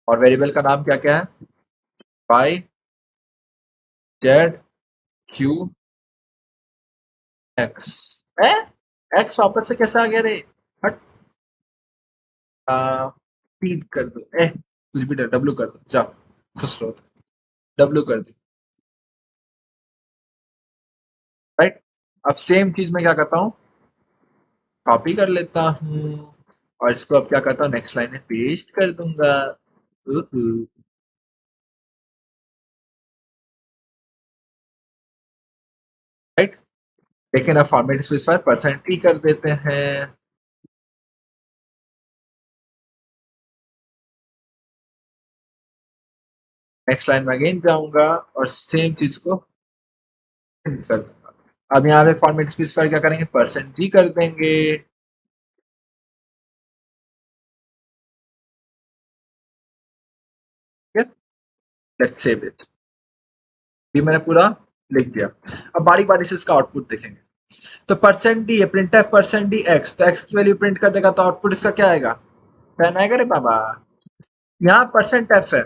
और वेरिएबल का नाम क्या क्या है, वाई जेड क्यू एक्स, है एक्स वापस से कैसे आ गया रे, हट, टी कर दो, कुछ भी डब्ल्यू कर दो, जाओ खुश रहो, डब्ल्यू कर दी, राइट। अब सेम चीज मैं क्या करता हूँ, कॉपी कर लेता हूँ और इसको अब क्या करता हूँ, नेक्स्ट लाइन में पेस्ट कर दूंगा, राइट। लेकिन अब फॉर्मेट स्पेसिफायर परसेंट ही कर देते हैं, नेक्स्ट लाइन में अगेन जाऊंगा और सेम चीज को कर दूंगा। अब यहाँ पे फॉर्मेट स्पेसिफायर क्या करेंगे, परसेंट जी कर देंगे, लेट्स सेव इट, ये मैंने पूरा लिख दिया। अब बारी बारी से इसका आउटपुट देखेंगे, तो परसेंट डी है, प्रिंट है परसेंट डी एक्स, तो एक्स की वैल्यू प्रिंट कर देगा, तो आउटपुट इसका क्या आएगा, 10 आएगा रे बाबा। यहाँ परसेंट एफ है,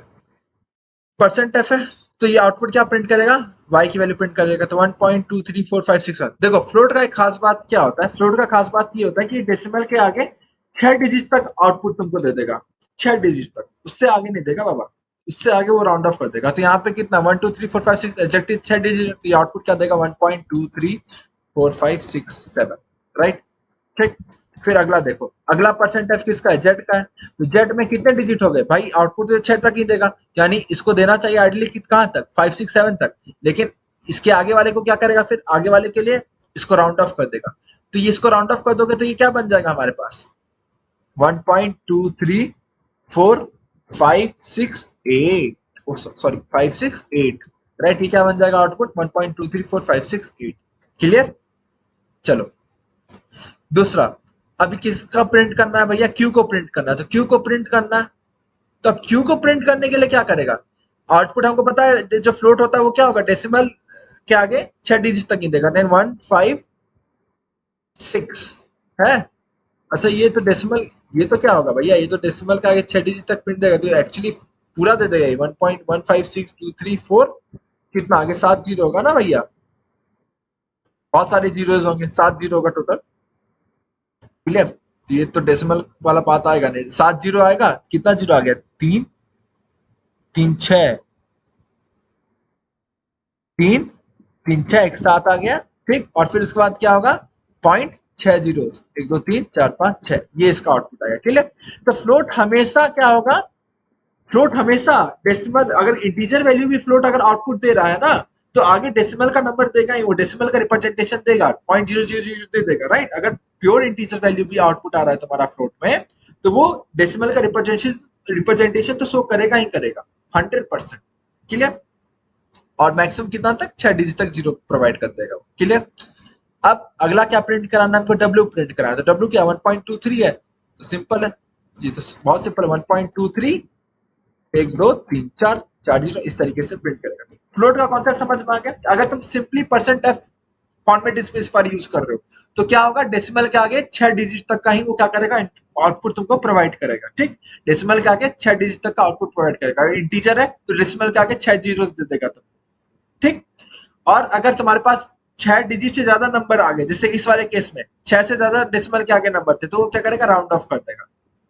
परसेंट एफ है, तो ये आउटपुट क्या प्रिंट करेगा, y की वैल्यू प्रिंट करेगा, तो 1.23456। देखो फ्लोट का एक खास बात क्या होता है, फ्लोट का खास बात ये होता है कि डेसिमल के आगे 6 डिजिट तक आउटपुट तुमको दे देगा, 6 डिजिट तक, उससे आगे नहीं देगा बाबा, उससे आगे वो राउंड ऑफ कर देगा। तो यहाँ पे कितना 1 2 3 4 5 6 एग्जैक्टली 6 डिजिट, तो ये आउटपुट क्या देगा, 1.23456 राइट, ठीक। फिर अगला देखो, अगला परसेंट एफ किसका है, जेड का है, तो जेड में कितने डिजिट हो गए भाई, आउटपुट तो 6 तक ही देगा, यानी इसको देना चाहिए आइडली कहाँ तक, 5 6 7 तक, लेकिन इसके आगे वाले को क्या करेगा, फिर आगे वाले के लिए इसको राउंड ऑफ कर देगा, तो ये इसको राउंड ऑफ कर दोगे तो ये क्या बन जाएगा हमारे पास, 1.23456 8, सॉरी 568, राइट, ये क्या बन जाएगा आउटपुट, 1.23456 8, क्लियर। चलो दूसरा, अभी किसका प्रिंट करना है भैया, क्यू को प्रिंट करना है, तो क्यू को प्रिंट करना है, तो अब क्यू को प्रिंट करने के लिए क्या करेगा, आउटपुट हमको पता है जो फ्लोट होता है वो क्या होगा, डेसिमल के आगे 6 डिजिट तक ही देगा, देन 156 है, अच्छा ये तो डेसिमल, ये तो क्या होगा भैया, ये तो डेसिमल के आगे 6 डिजिट तक प्रिंट देगा, तो एक्चुअली पूरा दे देगा, 1.156234, कितना आगे 7 जीरो होगा ना भैया, बहुत सारे जीरोज होंगे, 7 जीरो होगा टोटल, क्लियर। तो ये तो डेसिमल वाला बात आएगा नहीं, 7 जीरो आएगा, कितना जीरो आ गया, 3 3 6, 3 3 6 एक साथ आ गया, ठीक, और फिर उसके बाद क्या होगा, 0.60, 1 2 3 4 5 6, ये इसका आउटपुट आएगा, क्लियर। तो फ्लोट हमेशा क्या होगा, फ्लोट हमेशा डेसिमल, अगर इंटीजर वैल्यू भी फ्लोट अगर आउटपुट दे रहा है ना, तो आगे डेसिमल का नंबर देगा ही, वो डेसिमल का रिप्रेजेंटेशन देगा, 0.0000 दे देगा, राइट। अगर प्योर इंटीजर वैल्यू भी आउटपुट आ रहा है तुम्हारा फ्लोट में, तो वो डेसिमल का रिप्रेजेंटेशन तो शो करेगा ही करेगा, 100%, क्लियर। और मैक्सिमम कितना तक, 6 डिजिट तक जीरो प्रोवाइड कर देगा, क्लियर। अब अगला क्या प्रिंट कराना है, हमको डब्ल्यू प्रिंट कराना है, तो डब्ल्यू क्या 1.23 है, तो सिंपल है, ये तो बहुत सिंपल है, 1.23 1 2 3 4 4 जीरो, इस तरीके से प्रिंट करेगा। फ्लोट का कॉन्सेप्ट समझ में आ गया। अगर तुम simply percent F format specifier use कर रहे हो, तो क्या होगा, डेसिमल के आगे 6 डिजिट तक का ही वो क्या करेगा, आउटपुट तुमको प्रोवाइड करेगा, ठीक। डेसिमल के आगे 6 डिजिट तक का आउटपुट प्रोवाइड करेगा, अगर इंटीजर है तो डेसिमल के आगे 6 जीरो दे देगा तुमको, ठीक। और अगर तुम्हारे पास 6 डिजिट से ज्यादा नंबर आ गए, जैसे इस वाले केस में 6 से ज्यादा डेसिमल के आगे नंबर थे, तो वो क्या करेगा, राउंड ऑफ कर देगा,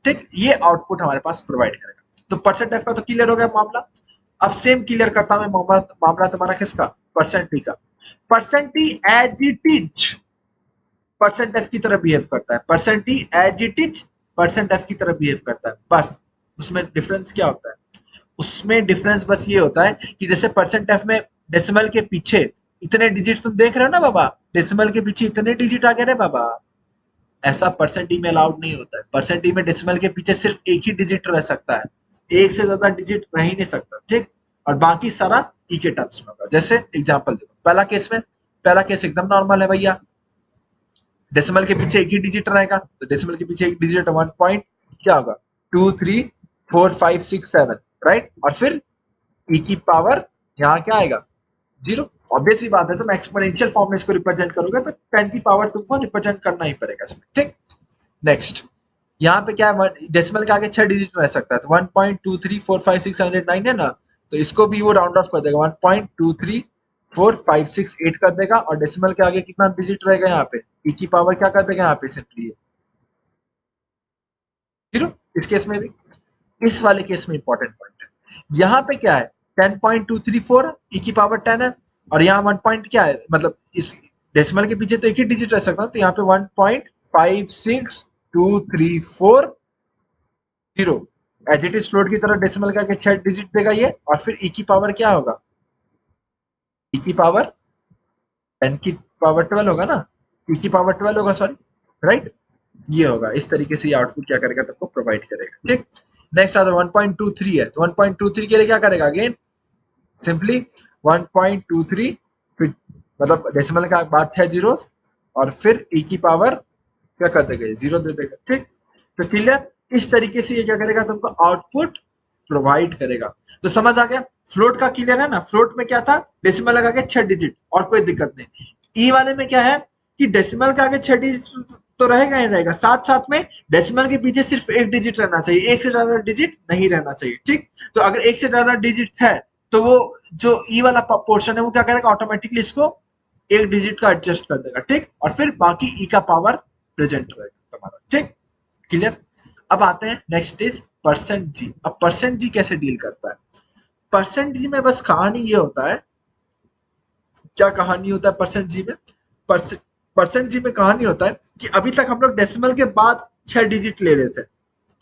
ठीक। ये आउटपुट हमारे पास प्रोवाइड करेगा। तो परसेंट एफ का तो क्लियर हो गया मामला। अब सेम क्लियर करता हूं मैं मामला तुम्हारा किसका, परसेंट टी का। Percent T as it is, percent F की तरह बिहेव करता है, percent E as it is percent F की तरह बिहेव करता है। बस उसमें डिफरेंस क्या होता है, उसमें डिफरेंस बस ये होता है कि जैसे परसेंट एफ में डेसिमल के पीछे इतने डिजिट तुम देख रहे हो ना बाबा, डेसिमल के पीछे इतने डिजिट आ गए रे बाबा, ऐसा परसेंट ई में अलाउड नहीं होता है। परसेंट ई में डेसिमल के पीछे सिर्फ एक ही डिजिट रह सकता है, एक से ज्यादा डिजिट रह ही नहीं सकता, ठीक। और बाकी सारा ई के टर्म्स में होगा। जैसे एग्जांपल देखो, पहला केस एकदम नॉर्मल है भैया, डेसिमल के पीछे एक ही डिजिट रहेगा, तो डेसिमल के पीछे एक डिजिट 1 पॉइंट क्या होगा 2 3 4 5 6 7, राइट। और फिर ई की पावर यहाँ क्या आएगा 0। ऑब्वियस ही बात है, तुम एक्सपोनेंशियल फॉर्म में इसको रिप्रेजेंट करोगे तो 10 की पावर तुमको रिप्रेजेंट करना ही पड़ेगा इसमें, ठीक। नेक्स्ट, यहाँ पे क्या है, डेसिमल के आगे 6 डिजिट रह सकता है, तो 1.2345678 है ना, तो इसको भी वो राउंड ऑफ कर देगा, 1.23456 8 कर देगा, और डेसिमल के आगे कितना डिजिट रहेगा यहाँ पे, ई की पावर क्या कर देगा यहाँ पे सिंपली 0। इस केस में भी, इस वाले केस में इंपॉर्टेंट पॉइंट है, यहाँ पे क्या है 10.234 ई की पावर 10 है, और यहाँ 1 पॉइंट क्या है, मतलब इस डेसिमल के पीछे तो एक ही डिजिट रह सकता है, तो यहाँ पे 1.56234 0 एज इट इज फ्लोट की तरह डेसिमल का के 6 डिजिट देगा ये, और फिर ई की पावर क्या होगा, ई की पावर 10 की पावर 12 होगा ना, ई की पावर 12 होगा, सॉरी, राइट। ये होगा, इस तरीके से ये आउटपुट क्या करेगा तुमको प्रोवाइड करेगा, ठीक। नेक्स्ट आता है 1.23 है, तो 1.23 के लिए क्या करेगा, अगेन सिंपली 1.23 फिर मतलब डेसिमल का बाद 6 जीरो, और फिर ई की पावर क्या कर देगा 0 दे देगा, ठीक। तो क्लियर, इस तरीके से ये क्या करेगा तुमको आउटपुट प्रोवाइड करेगा। तो समझ आ गया, फ्लोट का क्लियर है ना, फ्लोट में क्या था डेसिमल लगा के 6 डिजिट और कोई दिक्कत नहीं। ई वाले में क्या है कि डेसिमल के आगे 6 डिजिट तो रहेगा ही रहेगा, साथ साथ में डेसिमल के पीछे सिर्फ एक डिजिट रहना चाहिए, एक से ज्यादा डिजिट नहीं रहना चाहिए, ठीक। तो अगर एक से ज्यादा डिजिट है तो वो जो ई वाला पोर्शन है वो क्या करेगा ऑटोमेटिकली इसको एक डिजिट का एडजस्ट कर देगा, ठीक। और फिर बाकी ई का पावर प्रेजेंट रहेगा तुम्हारा, ठीक। क्लियर। अब आते हैं नेक्स्ट इज परसेंट जी। अब परसेंट जी कैसे डील करता है, परसेंट जी में बस कहानी ये होता है, क्या कहानी होता है परसेंट जी में, परसेंट जी में कहानी होता है कि अभी तक हम लोग डेसिमल के बाद 6 डिजिट ले रहे थे,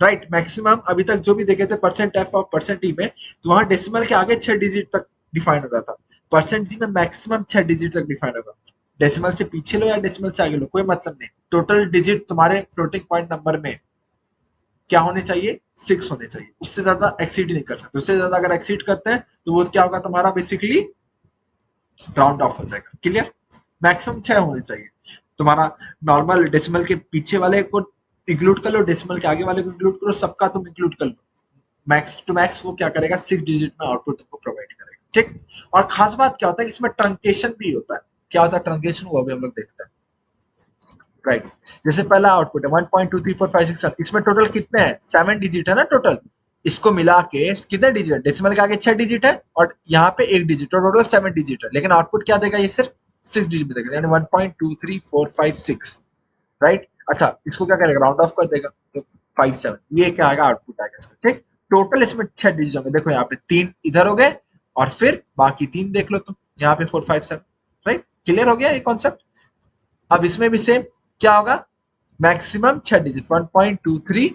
राइट। मैक्सिमम अभी तक जो भी देखे थे परसेंट एफ और परसेंट ई में, तो वहां डेसिमल के आगे 6 डिजिट तक डिफाइन हो रहा था, परसेंट जी में मैक्सिमम 6 डिजिट तक डिफाइन होगा। डेसिमल से पीछे लो या डेसिमल से आगे लो कोई मतलब नहीं, टोटल डिजिट तुम्हारे फ्लोटिंग पॉइंट नंबर में क्या होने चाहिए 6 होने चाहिए, उससे ज्यादा एक्सीड नहीं कर सकते, उससे ज्यादा अगर एक्सीड करते हैं तो वो क्या होगा तुम्हारा बेसिकली राउंड ऑफ हो जाएगा, क्लियर। मैक्सिमम 6 होने चाहिए तुम्हारा, नॉर्मल डेसिमल के पीछे वाले को इंक्लूड कर लो, डेसिमल के आगे वाले को इंक्लूड करो, सबका तुम इंक्लूड कर लो, मैक्स टू मैक्स वो क्या करेगा 6 डिजिट में आउटपुट तुमको प्रोवाइड करेगा, ठीक। और खास बात क्या होता है इसमें ट्रंकेशन भी होता है, क्या होता है ट्रंकेशन, वो भी हम लोग देखते हैं, राइट। जैसे पहला आउटपुट है 1.23456, इसमें टोटल कितने हैं 7 डिजिट है ना टोटल, इसको मिला के कितने डिजिट, डेसिमल के आगे 6 डिजिट है और यहाँ पे एक डिजिट, तो टोटल 7 डिजिट है, लेकिन आउटपुट क्या देगा ये सिर्फ 6 डिजिट में देगा, यानी 1.23456, राइट। अच्छा इसको क्या करेगा राउंड ऑफ कर देगा, तो 57, ये क्या आएगा आउटपुट आएगा इसका, ठीक। टोटल इसमें 6 डिजिट होंगे, देखो यहाँ पे 3 इधर हो गए और फिर बाकी 3 देख लो तुम यहाँ पे 457, राइट। क्लियर हो गया ये कॉन्सेप्ट। अब इसमें भी सेम क्या होगा, मैक्सिमम 6 डिजिट 1.23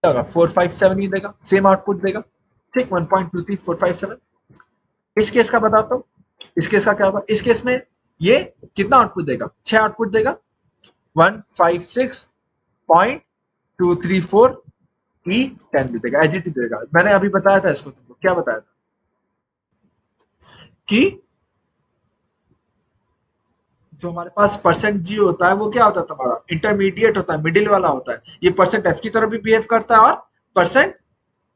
होगा 457 ही देगा, सेम आउटपुट देगा, ठीक। 1.23457। इस केस का बताता हूँ, इस केस का क्या होगा, इस केस में ये कितना आउटपुट देगा 6 आउटपुट देगा, 156.234 ई 10 दे देगा, एज इट देगा। मैंने अभी बताया था इसको तुमको, क्या बताया था कि जो हमारे पास परसेंट जी होता है वो क्या होता है तुम्हारा इंटरमीडिएट होता है, मिडिल वाला होता है, ये परसेंट एफ की तरह भी बिहेव करता है और परसेंट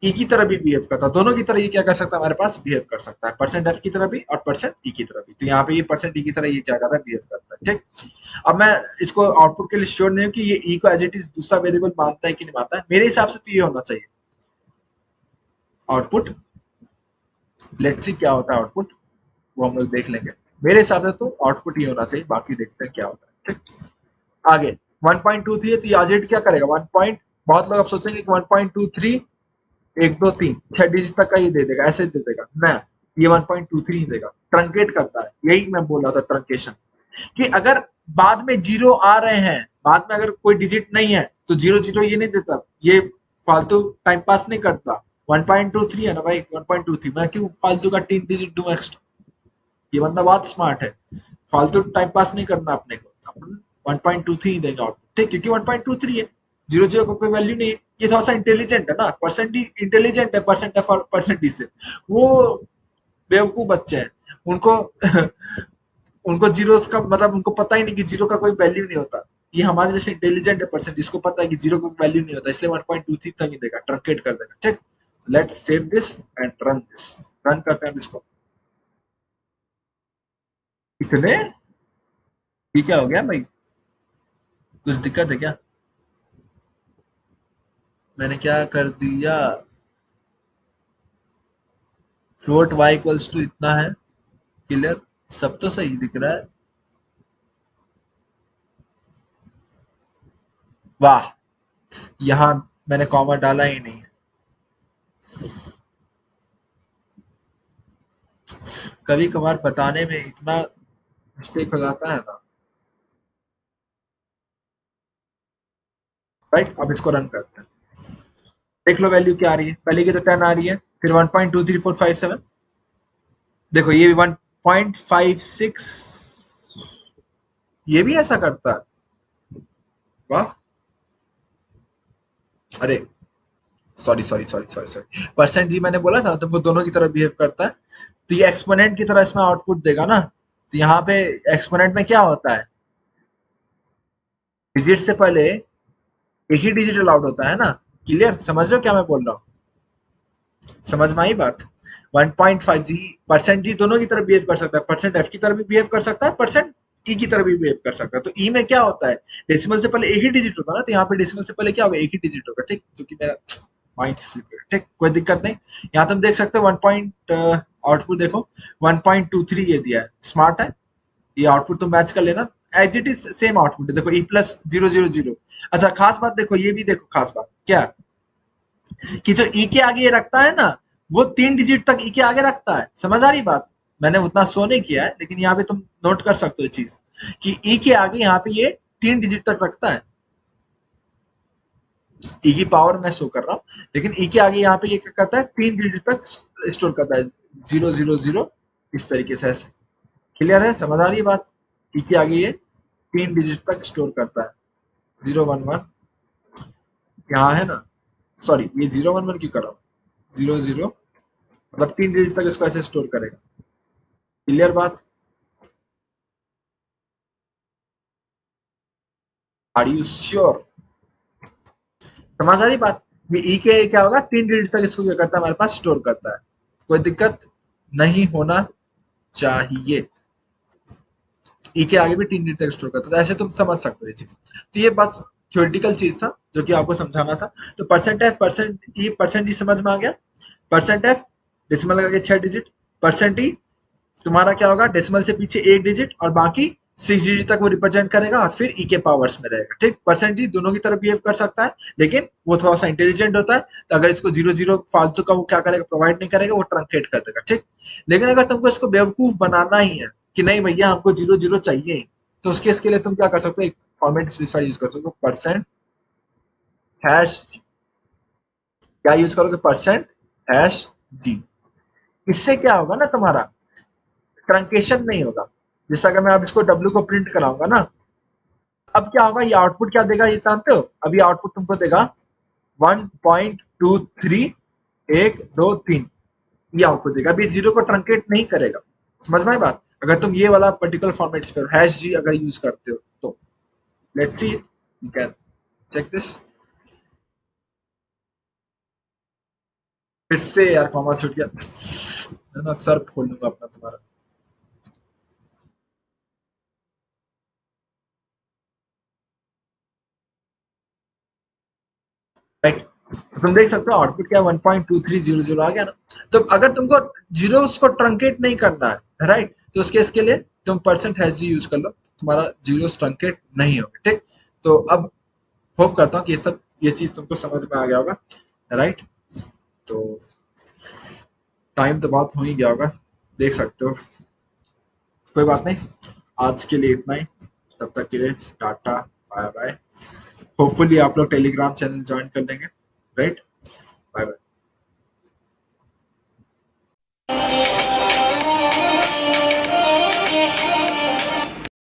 ई की तरह भी बिहेव करता है, दोनों की तरह ये क्या कर सकता है हमारे पास बिहेव कर सकता है, परसेंट एफ की तरह भी और परसेंट ई की तरह भी। तो यहाँ पे ये परसेंट ई की तरह ये क्या कर रहा है बिहेव करता है, ठीक। अब मैं इसको आउटपुट के लिए श्योर नहीं हूँ कि ये ई को एज इट इज दूसरा वेरिएबल मानता है कि नहीं मानता है, मेरे हिसाब से तो ये होना चाहिए आउटपुट, लेट्स सी क्या होता है आउटपुट, वो हम लोग देख लेंगे। मेरे हिसाब से तो आउटपुट ये होना चाहिए, बाकी देखते हैं क्या होता है, ठीक। आगे 1.23 है तो याजेट क्या करेगा 1 पॉइंट, बहुत लोग अब सोचेंगे कि 1.23 1 2 3 6 डिजिट तक का ये दे देगा, ऐसे दे देगा ना, ये 1.23 ही देगा, ट्रंकेट करता है, यही मैं बोल रहा था ट्रंकेशन, कि अगर बाद में जीरो आ रहे हैं, बाद में अगर कोई डिजिट नहीं है तो जीरो जीरो ये नहीं देता, ये फालतू टाइम पास नहीं करता। 1.23 है ना भाई, 1.23 मैं क्यों फालतू का 3 डिजिट दूं एक्स्ट्रा। ये बंदा बहुत स्मार्ट है, फालतू टाइम पास नहीं करना अपने को, अपन 1.23 देंगे आउटपुट, ठीक, क्योंकि 1.23 है, जीरो जीरो को कोई वैल्यू नहीं है। ये थोड़ा सा इंटेलिजेंट है ना, परसेंट इंटेलिजेंट है, परसेंटेज से। वो बेवकूफ बच्चे हैं, उनको उनको जीरोस का मतलब उनको पता ही नहीं कि जीरो का कोई वैल्यू नहीं होता। ये हमारे जैसे इंटेलिजेंट है परसेंट, इसको पता है कि जीरो का वैल्यू नहीं होता, इसलिए 1.23 तक ही देगा, ट्रंकेट कर देगा, ठीक। Let's save this and run this. Run करते हैं हम इसको। इतने ये क्या हो गया भाई, कुछ दिक्कत है क्या? मैंने क्या कर दिया? फ्लोट y इक्वल्स टू इतना है, क्लियर, सब तो सही दिख रहा है। वाह, यहाँ मैंने कॉमा डाला ही नहीं। कभी कभार बताने में इतना मिस्टेक हो जाता है ना। राइट, अब इसको रन करते हैं, देख लो वैल्यू क्या आ रही है, पहले की तो 10 आ रही है, फिर 1.23457, देखो ये भी 1.56, ये भी ऐसा करता है। वाह, अरे sorry sorry sorry sorry sorry, percent G मैंने बोला था तुमको दोनों की तरफ बिहेव करता है, तो ये एक्सपोनेंट की तरह इसमें आउटपुट देगा ना। तो यहाँ पे एक्सपोनेंट में क्या होता है, डिजिट से पहले एक ही डिजिट अलाउड होता है ना। क्लियर, समझ रहे हो क्या मैं बोल रहा हूँ? समझ में आई बात? 1.5 जी, परसेंट जी दोनों की तरफ बिहेव कर सकता है, परसेंट एफ की तरफ भी बिहेव कर सकता है, परसेंट ई की तरफ भी बिहेव कर सकता है। तो ई में क्या होता है, डेसिमल से पहले एक ही डिजिट होता है ना, तो यहाँ पे डेसिमल से पहले क्या होगा, एक ही डिजिट होगा, ठीक, जो कि मेरा माइंड से स्लिप है, ठीक, कोई दिक्कत नहीं। यहाँ तुम देख सकते हो 1 पॉइंट आउटपुट देखो 1.23 ये दिया है, स्मार्ट है। ये आउटपुट तो मैच कर लेना, as it is same output है, देखो ई प्लस 000। अच्छा खास बात देखो, ये भी देखो खास बात क्या, कि जो ई के आगे ये रखता है ना, वो 3 डिजिट तक ई के आगे रखता है। समझ आ रही बात? मैंने उतना शो नहीं किया है, लेकिन यहाँ पे तुम नोट कर सकते हो ये चीज, कि ई के आगे यहाँ पे ये 3 डिजिट तक रखता है। ई की पावर मैं शो कर रहा हूँ, लेकिन ई के आगे यहाँ पे ये क्या करता है, 3 डिजिट तक स्टोर करता है, 000, इस तरीके से ऐसे। क्लियर है, समझ आ रही है बात? ई के आगे ये 3 डिजिट तक स्टोर करता है, 011 यहाँ है ना, सॉरी ये 011 क्यों कर रहा हूँ, 00, मतलब 3 डिजिट तक इसको ऐसे स्टोर करेगा। क्लियर बात? Are you sure? समझ आ रही बात? ये ई के क्या होगा, 3 डिजिट तक इसको क्या करता है, हमारे पास स्टोर करता है। कोई दिक्कत नहीं होना चाहिए, ई के आगे भी 3 डिजिट तक स्टोर करता है, तो ऐसे तुम समझ सकते हो ये चीज। तो ये बस थ्योरेटिकल चीज था जो कि आपको समझाना था। तो परसेंट एफ, परसेंट ई समझ में आ गया। परसेंट एफ डेसिमल लगा के 6 डिजिट, परसेंट ई तुम्हारा क्या होगा, डेसिमल से पीछे एक डिजिट और बाकी 6 डिजिट तक वो रिप्रेजेंट करेगा, और फिर ई के पावर्स में रहेगा, ठीक। परसेंट जी दोनों की तरफ बिहेव कर सकता है, लेकिन वो थोड़ा सा इंटेलिजेंट होता है, तो अगर इसको 0 0 फालतू का वो क्या करेगा, प्रोवाइड नहीं करेगा, वो ट्रंकेट कर देगा, ठीक। लेकिन अगर तुमको इसको बेवकूफ बनाना ही है कि नहीं भैया हमको 0 0 चाहिए ही, तो उसके इसके लिए तुम क्या कर सकते हो, एक फॉर्मेट स्पेसिफायर यूज कर सकते हो, परसेंट हैश, क्या यूज करोगे, परसेंट हैश जी। इससे क्या होगा ना, तुम्हारा ट्रंकेशन नहीं होगा। जैसे अगर मैं अब इसको डब्ल्यू को प्रिंट कराऊंगा ना, अब क्या होगा, ये आउटपुट क्या देगा, ये जानते हो? अभी आउटपुट तुमको देगा 1.23 1 2 3, ये आउटपुट देगा, अभी जीरो को ट्रंकेट नहीं करेगा। समझ में आई बात? अगर तुम ये वाला पर्टिकुलर फॉर्मेट हैश जी अगर यूज करते हो तो let's see, you can check this. फिर से यार कॉमा छूट गया, है ना, सर खोल लूंगा अपना तुम्हारा। राइट, तो तुम देख सकते हो आउटपुट क्या 1.2300 आ गया ना। तो अगर तुमको जीरो को ट्रंकेट नहीं करना है, राइट, तो उस केस के लिए तुम परसेंट हैश जी यूज कर लो, तुम्हारा जीरो ट्रंकेट नहीं होगा, ठीक। तो अब होप करता हूँ कि ये चीज तुमको समझ में आ गया होगा, राइट। तो टाइम तो बहुत हो ही गया होगा, देख सकते हो, कोई बात नहीं। आज के लिए इतना ही। तब तक के लिए टाटा, बाय बाय। होपफुली आप लोग टेलीग्राम चैनल ज्वाइन कर लेंगे, राइट? Bye bye.